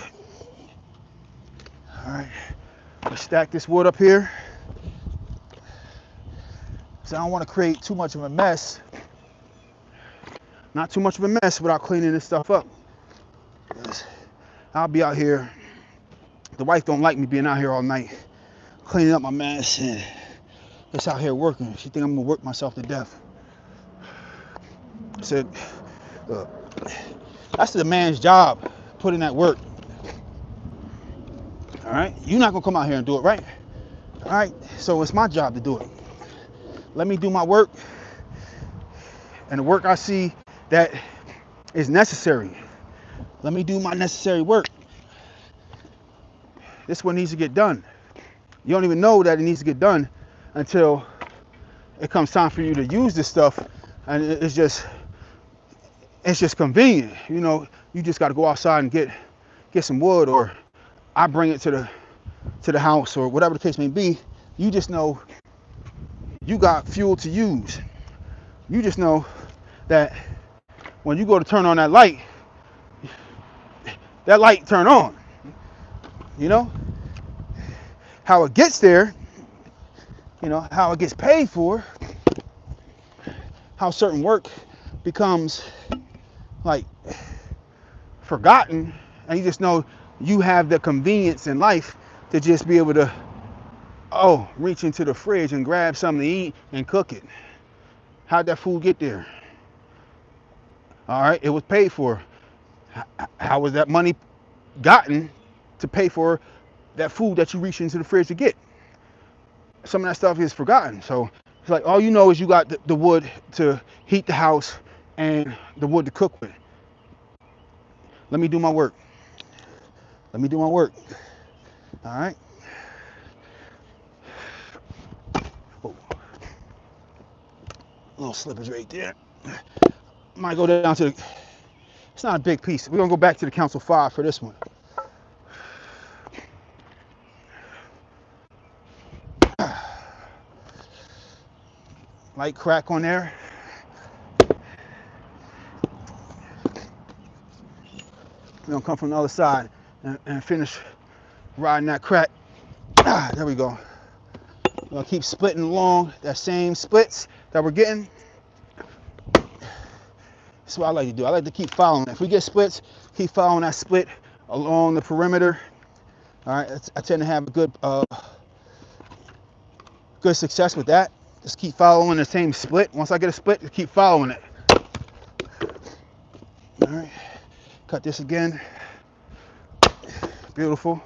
All right, let's stack this wood up here. So I don't want to create too much of a mess. Not too much of a mess without cleaning this stuff up. I'll be out here. The wife don't like me being out here all night cleaning up my mess and just out here working. She think I'm gonna work myself to death. I said, that's the man's job, put in that work. All right, you're not gonna come out here and do it, right? All right, so it's my job to do it. Let me do my work, and the work I see that is necessary. Let me do my necessary work. This one needs to get done. You don't even know that it needs to get done until it comes time for you to use this stuff, and it's just convenient. You just got to go outside and get some wood, or I bring it to the house, or whatever the case may be. You just know you got fuel to use. You just know that when you go to turn on that light turn on. how it gets there, you know, how it gets paid for, how certain work becomes like forgotten, and you just know you have the convenience in life to just be able to, oh, reach into the fridge and grab something to eat and cook it. How'd that food get there? All right, it was paid for. How was that money gotten to pay for that food that you reach into the fridge to get? Some of that stuff is forgotten. So it's like all you know is you got the wood to heat the house and the wood to cook with. Let me do my work. Let me do my work. All right. Oh. Little slippers right there. Might go down to the, it's not a big piece. We're gonna go back to the Council 5 for this one. Light crack on there. We're gonna come from the other side and finish riding that crack. There we go. We're gonna keep splitting along that same splits that we're getting. That's what I like to do. I like to keep following. If we get splits, keep following that split along the perimeter. All right, I tend to have a good success with that. Just keep following the same split. Once I get a split, just keep following it. All right, cut this again. Beautiful.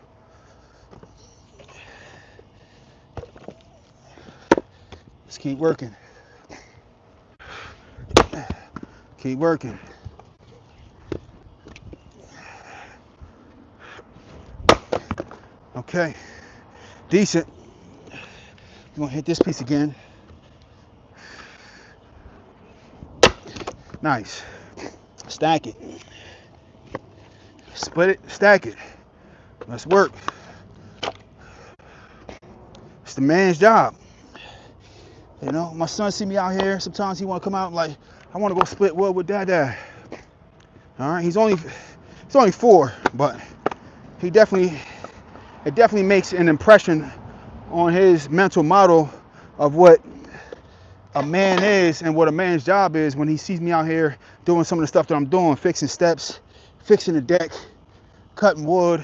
Let's keep working. Keep working. Okay, decent. I'm gonna hit this piece again. Nice. Stack it. Split it, stack it. Let's work. It's the man's job. You know, my son see me out here. Sometimes he want to come out like, I want to go split wood with Dad. All right, he's only 4, but it definitely makes an impression on his mental model of what a man is and what a man's job is when he sees me out here doing some of the stuff that I'm doing, fixing steps, fixing the deck, cutting wood,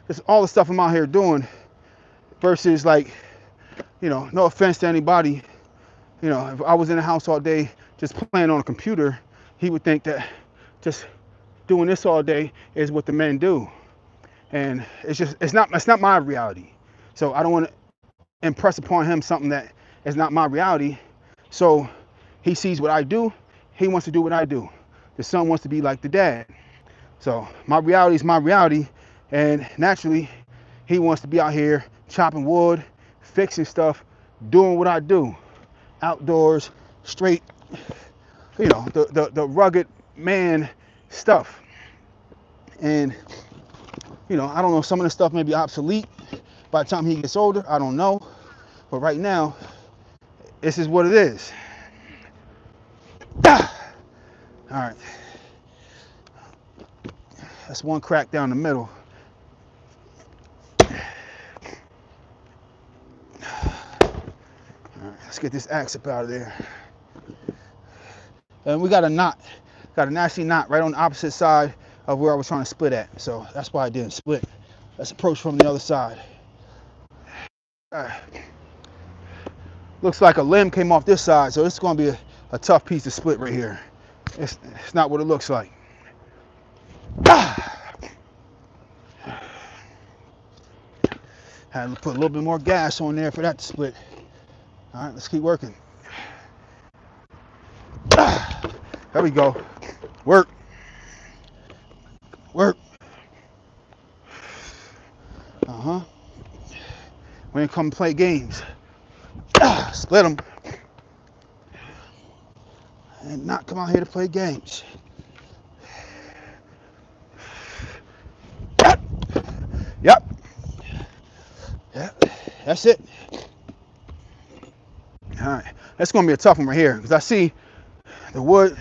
just all the stuff I'm out here doing versus like, you know, no offense to anybody, you know, if I was in the house all day just playing on a computer, he would think that just doing this all day is what the men do. And it's not my reality. So I don't want to impress upon him something that is not my reality. So he sees what I do, he wants to do what I do. The son wants to be like the dad. So my reality is my reality, and naturally he wants to be out here chopping wood, fixing stuff, doing what I do. Outdoors, straight, you know, the rugged man stuff. And you know, I don't know, some of the stuff may be obsolete by the time he gets older, I don't know. But right now, this is what it is. All right. That's one crack down the middle. All right, let's get this axe up out of there. And we got a nasty knot right on the opposite side of where I was trying to split at. So that's why I didn't split. Let's approach from the other side. Looks like a limb came off this side, so it's going to be a tough piece to split right here. It's not what it looks like. Had to put a little bit more gas on there for that to split. All right, let's keep working. There we go. Work. Work. We ain't come play games. Split them. And not come out here to play games. Yep. That's it. All right. That's going to be a tough one right here because I see the wood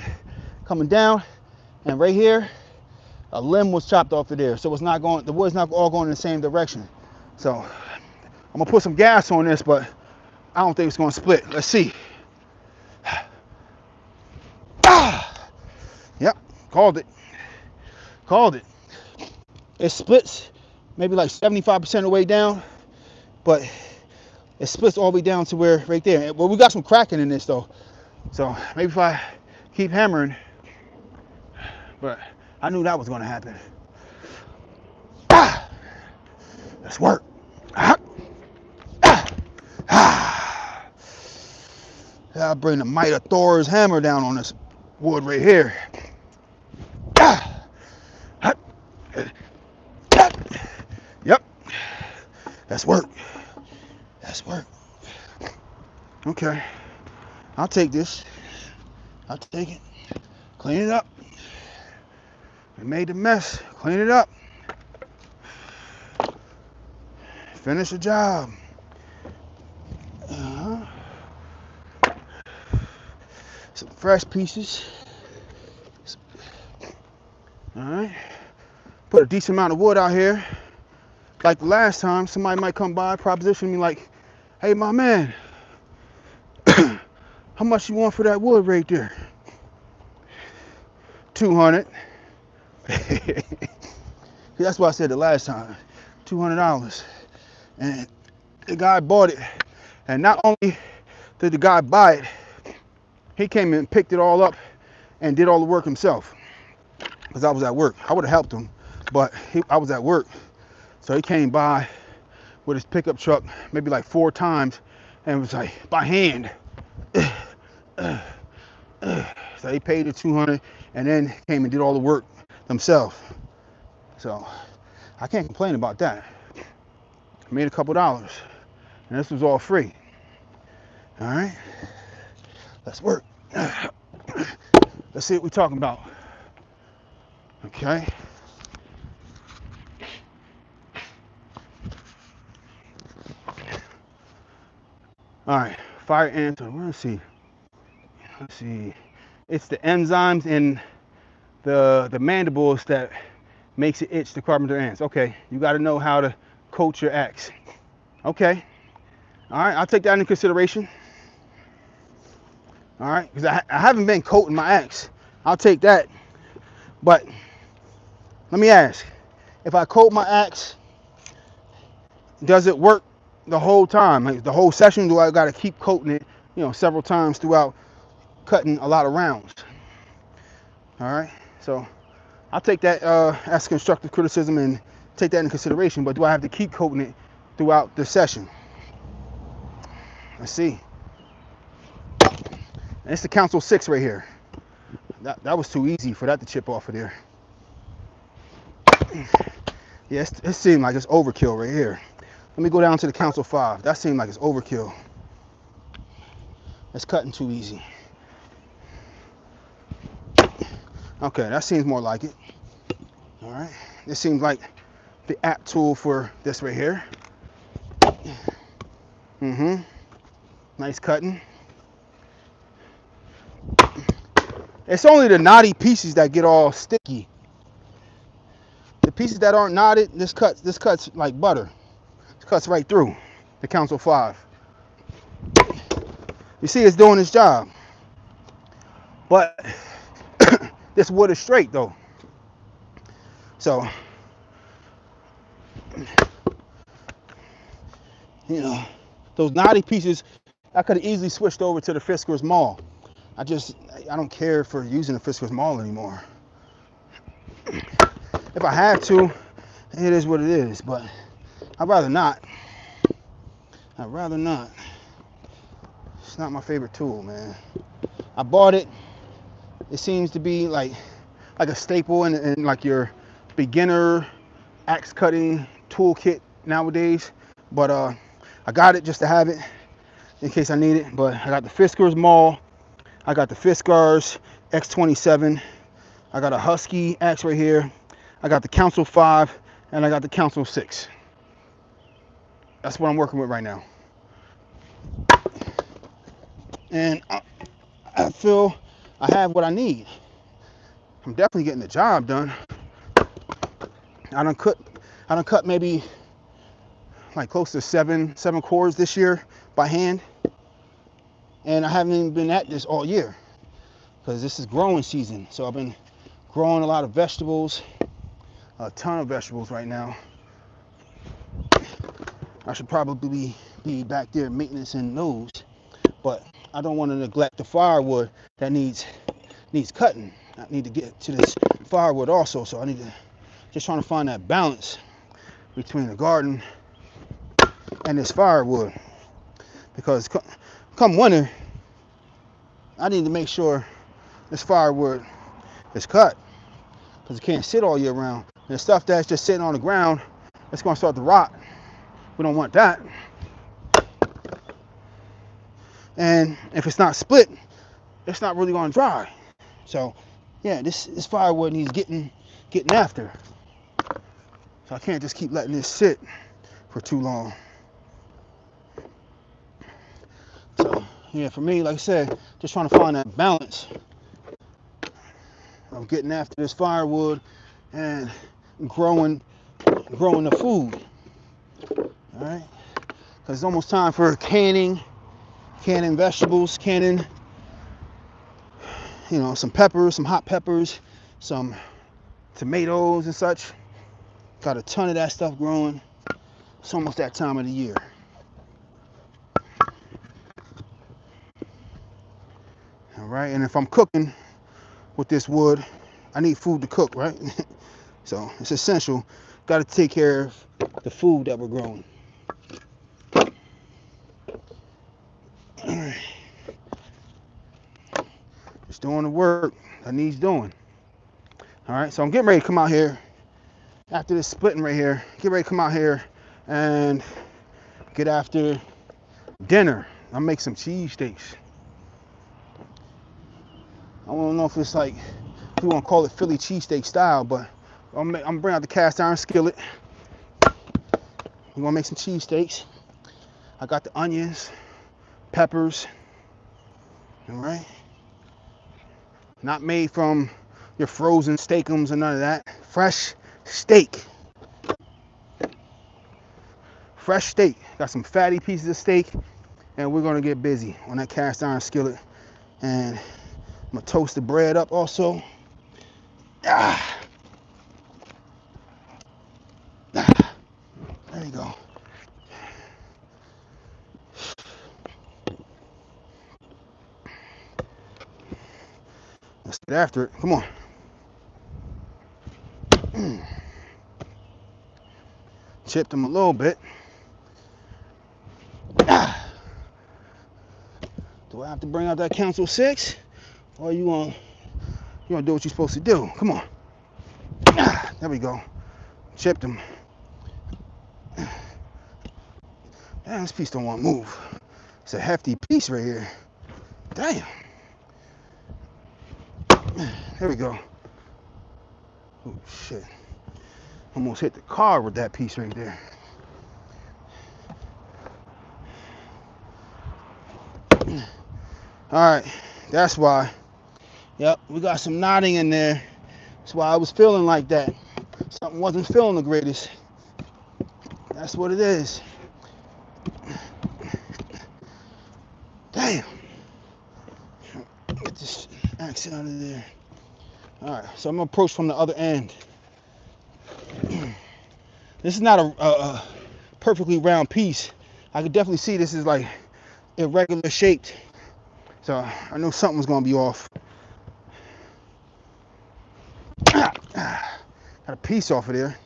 coming down, and right here, a limb was chopped off of there. So it's not going, the wood's not all going in the same direction. So I'm gonna put some gas on this, but I don't think it's gonna split. Let's see. Ah, yep, called it. Called it. It splits maybe like 75% of the way down, but it splits all the way down to where right there. Well, we got some cracking in this though, so maybe if I keep hammering, but I knew that was gonna happen. Ah, let's work. Ah, ah, ah. I'll bring the might of Thor's hammer down on this wood right here. Ah, ah, ah. Yep, that's work. That's work. Okay, I'll take this. I'll take it. Clean it up. We made the mess. Clean it up. Finish the job. Some fresh pieces. All right. Put a decent amount of wood out here. Like the last time, somebody might come by, proposition me like, "Hey, my man, how much you want for that wood right there?" 200. That's what I said the last time. $200. And the guy bought it. And not only did the guy buy it, he came and picked it all up and did all the work himself. Because I was at work. I would have helped him, but I was at work. So he came by with his pickup truck maybe like 4 times and was like, by hand. So he paid the 200 and then came and did all the work themselves. So I can't complain about that. I made a couple dollars and this was all free. All right, let's work. Let's see what we're talking about. Okay. All right, fire ants. Let's see. Let's see. It's the enzymes in the mandibles that makes it itch the carpenter ants. Okay, you got to know how to coat your axe. Okay. All right, I'll take that into consideration. All right, because I haven't been coating my axe. I'll take that. But let me ask, if I coat my axe, does it work the whole time? Like the whole session, do I got to keep coating it, several times throughout cutting a lot of rounds? All right, so I'll take that as constructive criticism and take that into consideration. But do I have to keep coating it throughout the session? Let's see. And it's the Council 6 right here. That was too easy for that to chip off of there. Yeah, it seemed like it's overkill right here. Let me go down to the Council 5. That seemed like it's overkill. It's cutting too easy. Okay, that seems more like it. All right, this seems like the apt tool for this right here. Nice cutting. It's only the knotty pieces that get all sticky. The pieces that aren't knotted, this cuts like butter. It cuts right through the Council 5. You see, it's doing its job. But this wood is straight though. So, those knotty pieces, I could have easily switched over to the Fiskars Maul. I don't care for using the Fiskars Maul anymore. If I had to, it is what it is, but I'd rather not. I'd rather not. It's not my favorite tool, man. I bought it. It seems to be like a staple in like your beginner axe cutting toolkit nowadays. But I got it just to have it in case I need it. But I got the Fiskars Maul. I got the Fiskars X27. I got a Husky axe right here. I got the Council 5 and I got the Council 6. That's what I'm working with right now. And I feel I have what I need. I'm definitely getting the job done. I done cut maybe like close to seven cores this year by hand. And I haven't even been at this all year because this is growing season. So I've been growing a lot of vegetables, a ton of vegetables right now. I should probably be back there maintaining those, but I don't want to neglect the firewood that needs cutting. I need to get to this firewood also, so I need to just trying to find that balance between the garden and this firewood, because come winter I need to make sure this firewood is cut, because it can't sit all year round. And the stuff that's just sitting on the ground, it's going to start to rot. We don't want that. And if it's not split, it's not really going to dry. So yeah, this firewood needs getting after. So I can't just keep letting this sit for too long. So yeah, for me, like I said, just trying to find that balance of getting after this firewood and growing the food. All right, because it's almost time for canning vegetables, canning, some peppers, some hot peppers, some tomatoes and such. Got a ton of that stuff growing. It's almost that time of the year. All right, and if I'm cooking with this wood, I need food to cook, right? So it's essential. Got to take care of the food that we're growing. All right. Just doing the work that needs doing. All right, so I'm getting ready to come out here after this splitting right here. Get ready to come out here and get after dinner. I'll make some cheese steaks. I don't know if it's like, if we want to call it Philly cheesesteak style, but I'm bringing out the cast iron skillet. We're gonna make some cheesesteaks. I got the onions, peppers, all right? Not made from your frozen steakums or none of that. Fresh steak. Fresh steak. Got some fatty pieces of steak, and we're gonna get busy on that cast iron skillet. And I'm gonna toast the bread up also. There you go. Let's get after it. Come on. Chipped them a little bit. Do I have to bring out that Council 6? Or you gonna do what you're supposed to do? Come on. There we go. Chipped them. Damn, this piece don't want to move. It's a hefty piece right here. Damn. There we go. Oh shit. Almost hit the car with that piece right there. Alright, that's why. Yep, we got some knotting in there. That's why I was feeling like that. Something wasn't feeling the greatest. That's what it is. Damn. Get this axe out of there. Alright, so I'm going to approach from the other end. This is not a perfectly round piece. I could definitely see this is like irregular shaped. So I knew something was going to be off. Got a piece off of there.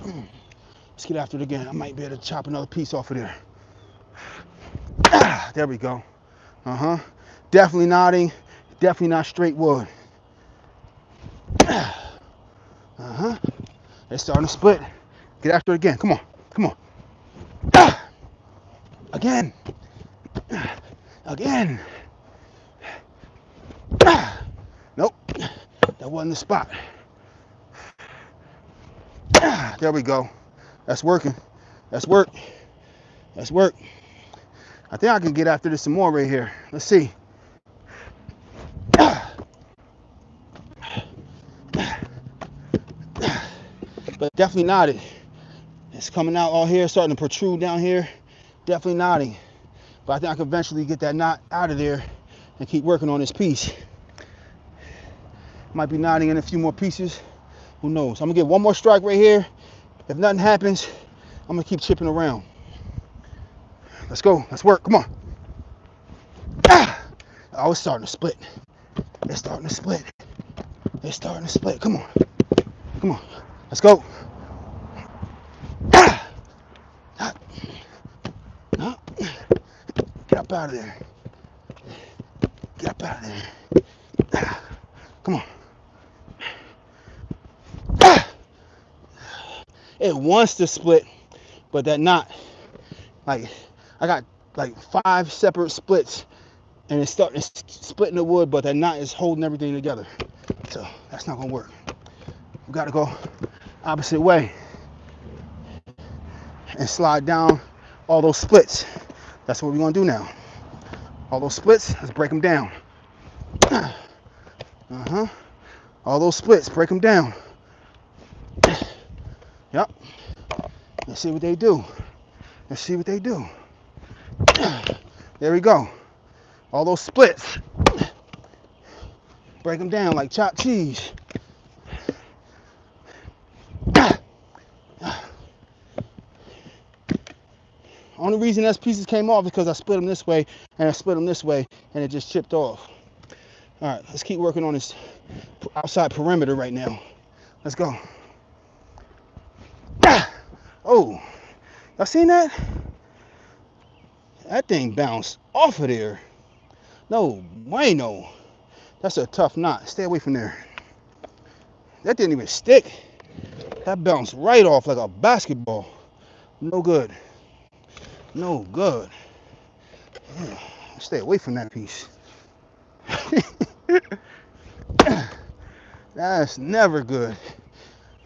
Let's get after it again. I might be able to chop another piece off of there. There we go. Definitely knotting. Definitely not straight wood. It's starting to split. Get after it again. Come on. Come on. Again. Again. Nope. That wasn't the spot. There we go. That's working. That's work. That's work. I think I can get after this some more right here. Let's see. But definitely knotted. It's coming out all here, starting to protrude down here. Definitely knotting. But I think I can eventually get that knot out of there and keep working on this piece. Might be knotting in a few more pieces. Who knows? I'm gonna get one more strike right here. If nothing happens, I'm gonna keep chipping around. Let's go. Let's work. Come on. Ah! Oh, it's starting to split. It's starting to split. It's starting to split. Come on. Come on. Let's go. Ah! Ah! Ah! Get up out of there. Get up out of there. Ah! Come on. Ah! It wants to split, but that knot, like, I got like 5 separate splits, and it's splitting the wood, but that knot is holding everything together. So that's not gonna work. We gotta go opposite way and slide down all those splits. That's what we're gonna do now. All those splits, let's break them down. All those splits, break them down. Yep. Let's see what they do. Let's see what they do. There we go. All those splits. Break them down like chopped cheese. Only reason those pieces came off is because I split them this way and I split them this way and it just chipped off. All right, let's keep working on this outside perimeter right now. Let's go. Oh, y'all seen that? That thing bounced off of there. No bueno. That's a tough knot. Stay away from there. That didn't even stick. That bounced right off like a basketball. No good. No good. Yeah, stay away from that piece. That's never good.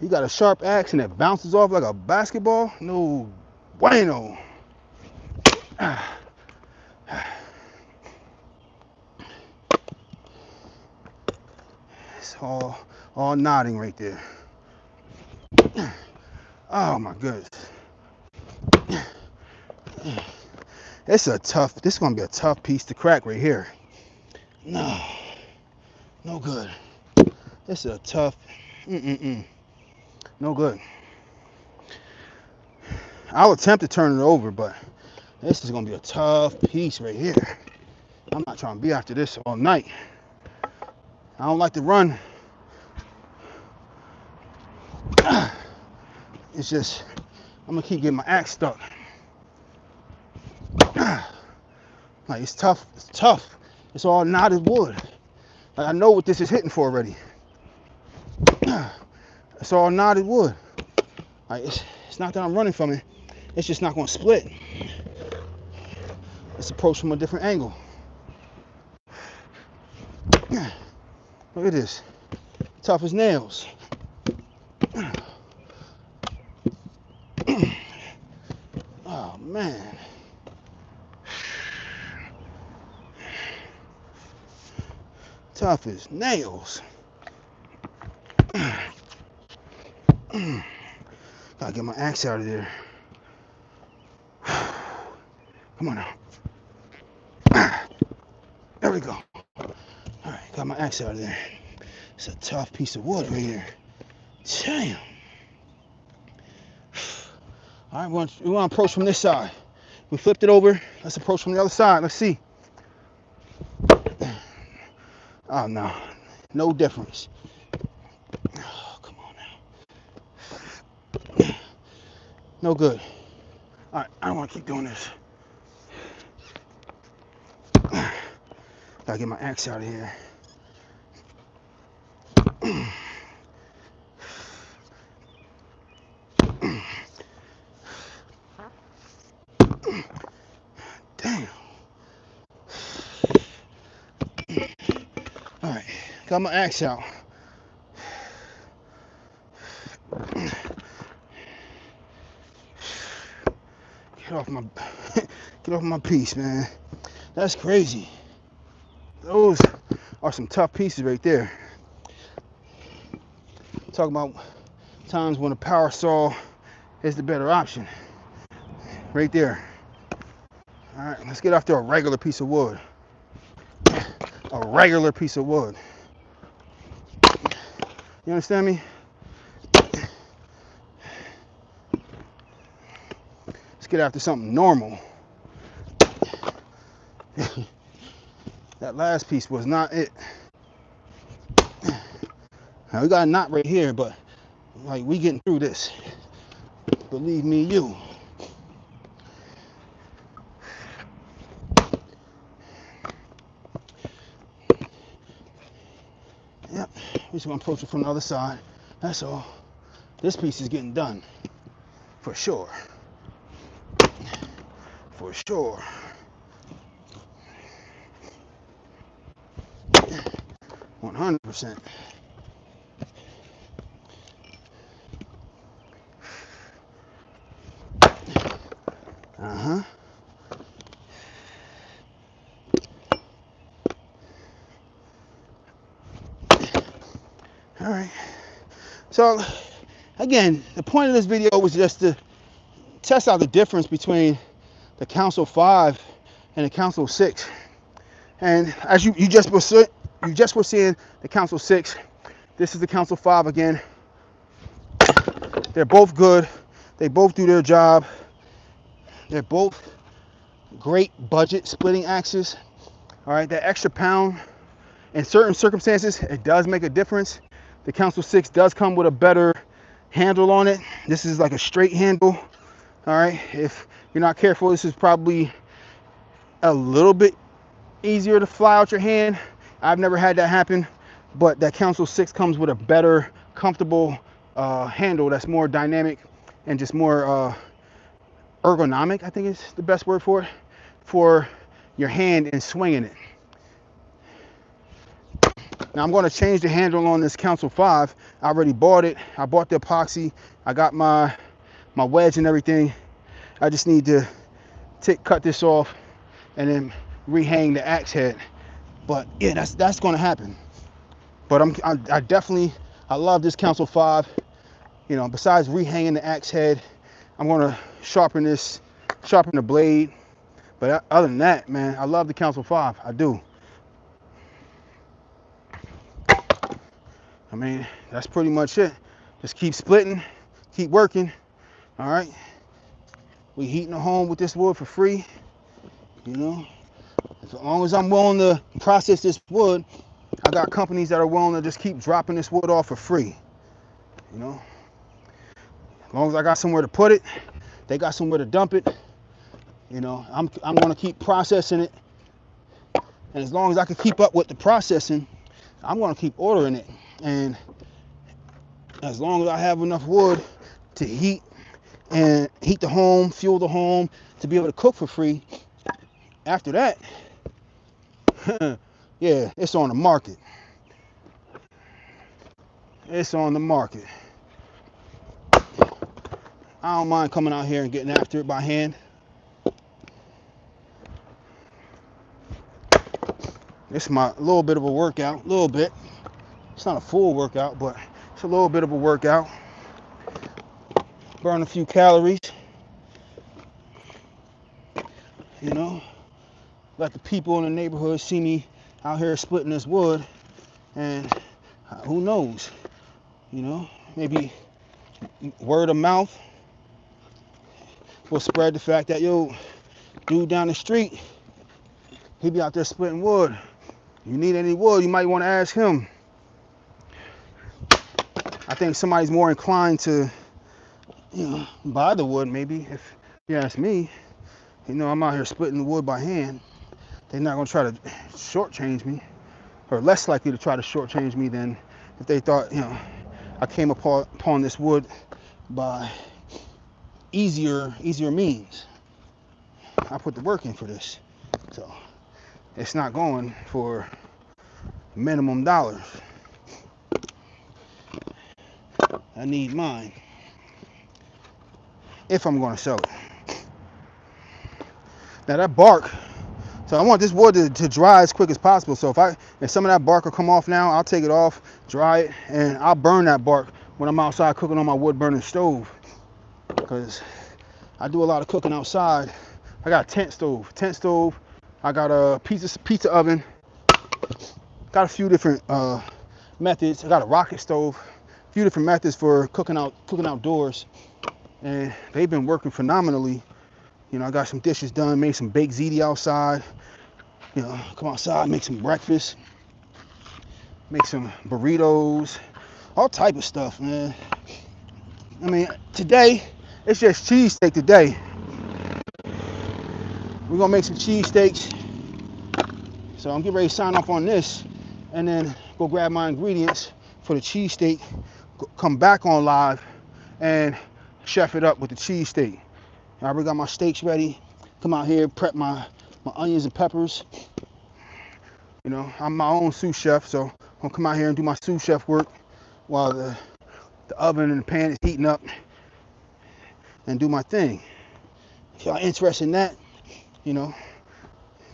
You got a sharp axe and it bounces off like a basketball? No bueno. It's all nodding right there. Oh my goodness. This is gonna be a tough piece to crack right here. No good. This is a tough, no good. I'll attempt to turn it over, but this is gonna be a tough piece right here. I'm not trying to be after this all night. I don't like to run. It's just, I'm gonna keep getting my axe stuck. Like, it's tough. It's tough. It's all knotted wood. Like, I know what this is hitting for already. It's all knotted wood. Like, it's not that I'm running from it. It's just not going to split. Let's approach from a different angle. Look at this. Tough as nails. Oh, man. Tough as nails. Gotta get my axe out of there. Come on now. There we go. Alright, got my axe out of there. It's a tough piece of wood right here. Damn. Alright, we want to approach from this side. We flipped it over. Let's approach from the other side. Let's see. Oh no. No difference. Oh, come on now. No good. Alright, I don't want to keep doing this. Gotta get my axe out of here. Damn. Alright, got my axe out. Get off my piece, man. That's crazy. Those are some tough pieces right there. Talking about times when a power saw is the better option. Right there. All right, let's get after a regular piece of wood. A regular piece of wood. You understand me? Let's get after something normal. That last piece was not it. Now we got a knot right here, but like we getting through this. Believe me, you. Yep, we're just gonna approach it from the other side. That's all. This piece is getting done. For sure. For sure. 100%. Uh-huh. All right. So, again, the point of this video was just to test out the difference between the Council 5 and the Council 6. And as you just were seeing the Council 6, this is the Council 5 again. They're both good. They both do their job. They're both great budget splitting axes. All right, that extra pound, in certain circumstances, it does make a difference. The Council 6 does come with a better handle on it. This is like a straight handle. All right, if you're not careful, this is probably a little bit easier to fly out your hand. I've never had that happen, but that Council 6 comes with a better, comfortable handle that's more dynamic and just more ergonomic, I think is the best word for it, for your hand in swinging it. Now I'm going to change the handle on this Council 5. I already bought it. I bought the epoxy. I got my wedge and everything. I just need to cut this off and then rehang the axe head. But yeah, that's going to happen. But I definitely love this Council 5. You know, besides rehanging the axe head, I'm going to sharpen the blade. But other than that, man, I love the Council 5. I do. I mean, that's pretty much it. Just keep splitting, keep working. All right. We heating the home with this wood for free. You know, as long as I'm willing to process this wood, I got companies that are willing to just keep dropping this wood off for free. You know, as long as I got somewhere to put it, they got somewhere to dump it. You know, I'm going to keep processing it. And as long as I can keep up with the processing, I'm going to keep ordering it. And as long as I have enough wood to heat the home, fuel the home, to be able to cook for free, after that, yeah, it's on the market. It's on the market. I don't mind coming out here and getting after it by hand. It's my little bit of a workout, little bit. It's not a full workout, but it's a little bit of a workout. Burn a few calories. You know, let the people in the neighborhood see me out here splitting this wood, and who knows, you know, maybe word of mouth will spread the fact that, yo, dude down the street, he be out there splitting wood. You need any wood, you might want to ask him. I think somebody's more inclined to, you know, buy the wood, maybe, if you ask me. You know, I'm out here splitting the wood by hand. They're not going to try to shortchange me, or less likely to try to shortchange me than if they thought, you know, I came upon this wood by easier means. I put the work in for this, so it's not going for minimum dollars. I need mine if I'm going to sell it. Now that bark, so I want this wood to dry as quick as possible. So if some of that bark will come off now, I'll take it off, dry it, and I'll burn that bark when I'm outside cooking on my wood burning stove. because I do a lot of cooking outside. I got a tent stove. I got a pizza oven. Got a few different methods. I got a rocket stove. A few different methods for cooking outdoors, and they've been working phenomenally. You know, I got some dishes done, made some baked ziti outside. You know, come outside, make some breakfast, make some burritos, all type of stuff, man. I mean, today it's just cheesesteak today. We're gonna make some cheesesteaks. So I'm getting ready to sign off on this, and then go grab my ingredients for the cheesesteak. Come back on live and chef it up with the cheesesteak. I already got my steaks ready. Come out here, prep my onions and peppers. You know, I'm my own sous chef, so I'm gonna come out here and do my sous chef work while the oven and the pan is heating up, and do my thing. If y'all interested in that, you know,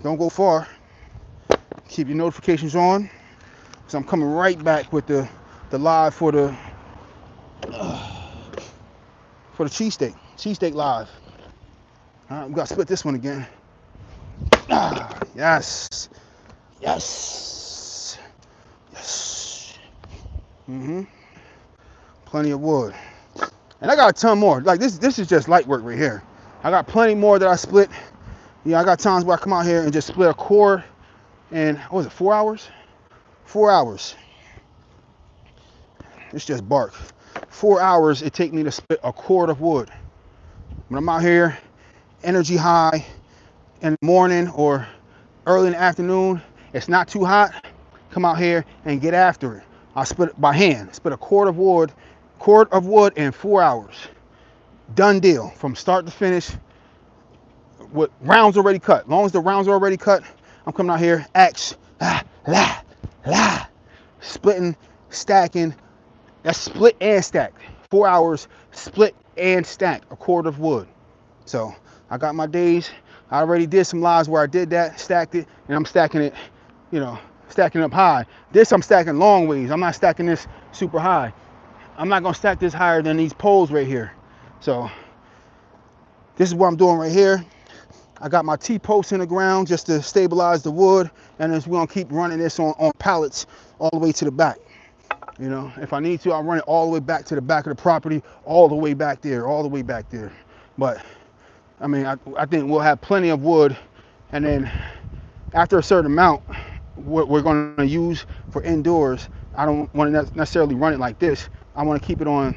don't go far. Keep your notifications on, because I'm coming right back with the live for the cheesesteak live. All right, we gotta split this one again. Yes. Plenty of wood, and I got a ton more. Like this is just light work right here. I got plenty more that I split. You know, I got times where I come out here and just split a cord, and what was it, 4 hours? 4 hours. It's just bark. 4 hours it take me to split a cord of wood. When I'm out here, energy high in the morning or early in the afternoon, it's not too hot, come out here and get after it. I split it by hand. Split a cord of wood in 4 hours. Done deal, from start to finish, with rounds already cut. As long as the rounds are already cut, I'm coming out here, splitting, stacking. That's split and stacked. 4 hours, split and stacked a cord of wood. So I got my days. I already did some lives where I did that, stacked it, and I'm stacking it, you know, stacking up high. This I'm stacking long ways. I'm not stacking this super high. I'm not gonna stack this higher than these poles right here. So this is what I'm doing right here. I got my T-posts in the ground just to stabilize the wood, and then we're gonna keep running this on pallets all the way to the back. You know, if I need to, I'll run it all the way back to the back of the property, all the way back there. But I mean, I think we'll have plenty of wood, and then after a certain amount, what we're going to use for indoors, I don't want to necessarily run it like this. I want to keep it on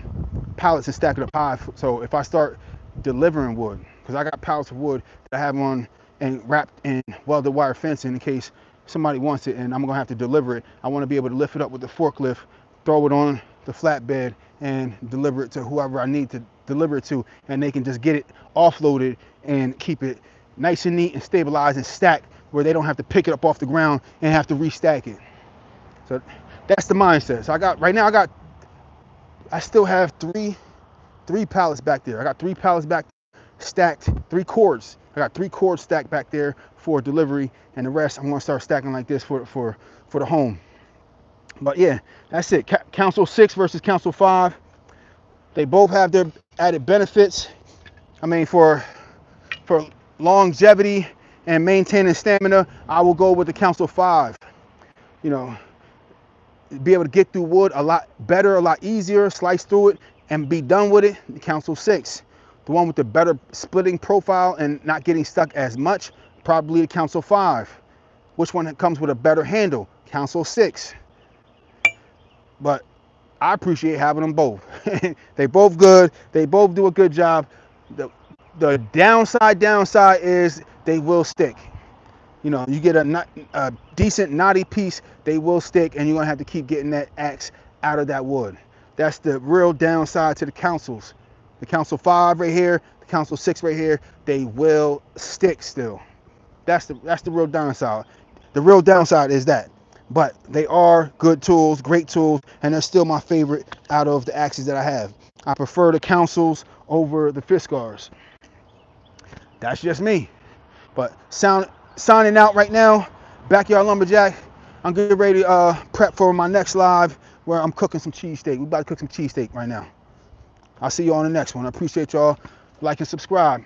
pallets and stack it up high. So if I start delivering wood, because I got pallets of wood that I have on and wrapped in welded wire fencing in case somebody wants it and I'm going to have to deliver it, I want to be able to lift it up with the forklift, throw it on the flatbed, and deliver it to whoever I need to deliver it to, and they can just get it offloaded and keep it nice and neat and stabilized and stacked where they don't have to pick it up off the ground and have to restack it. So that's the mindset. So I still have three pallets back there. I got 3 pallets back stacked, 3 cords. I got 3 cords stacked back there for delivery, and the rest I'm gonna start stacking like this for the home. But yeah, that's it. Council 6 versus Council 5. They both have their added benefits. I mean, for longevity and maintaining stamina, I will go with the Council 5. You know, be able to get through wood a lot better, a lot easier, slice through it and be done with it. The Council 6, the one with the better splitting profile and not getting stuck as much, probably the Council 5. Which one comes with a better handle? Council 6. But I appreciate having them both. They both good. They both do a good job. The downside is they will stick. You know, you get a decent knotty piece, they will stick, and you're gonna have to keep getting that axe out of that wood. That's the real downside to the councils. The Council 5 right here, the Council 6 right here, they will stick still. That's the real downside. The real downside is that. But they are good tools, great tools, and they're still my favorite out of the axes that I have. I prefer the Councils over the Fiskars. That's just me. But signing out right now, Backyard Lumberjack. I'm getting ready to prep for my next live where I'm cooking some cheesesteak. We're about to cook some cheesesteak right now. I'll see you on the next one. I appreciate y'all. Like and subscribe.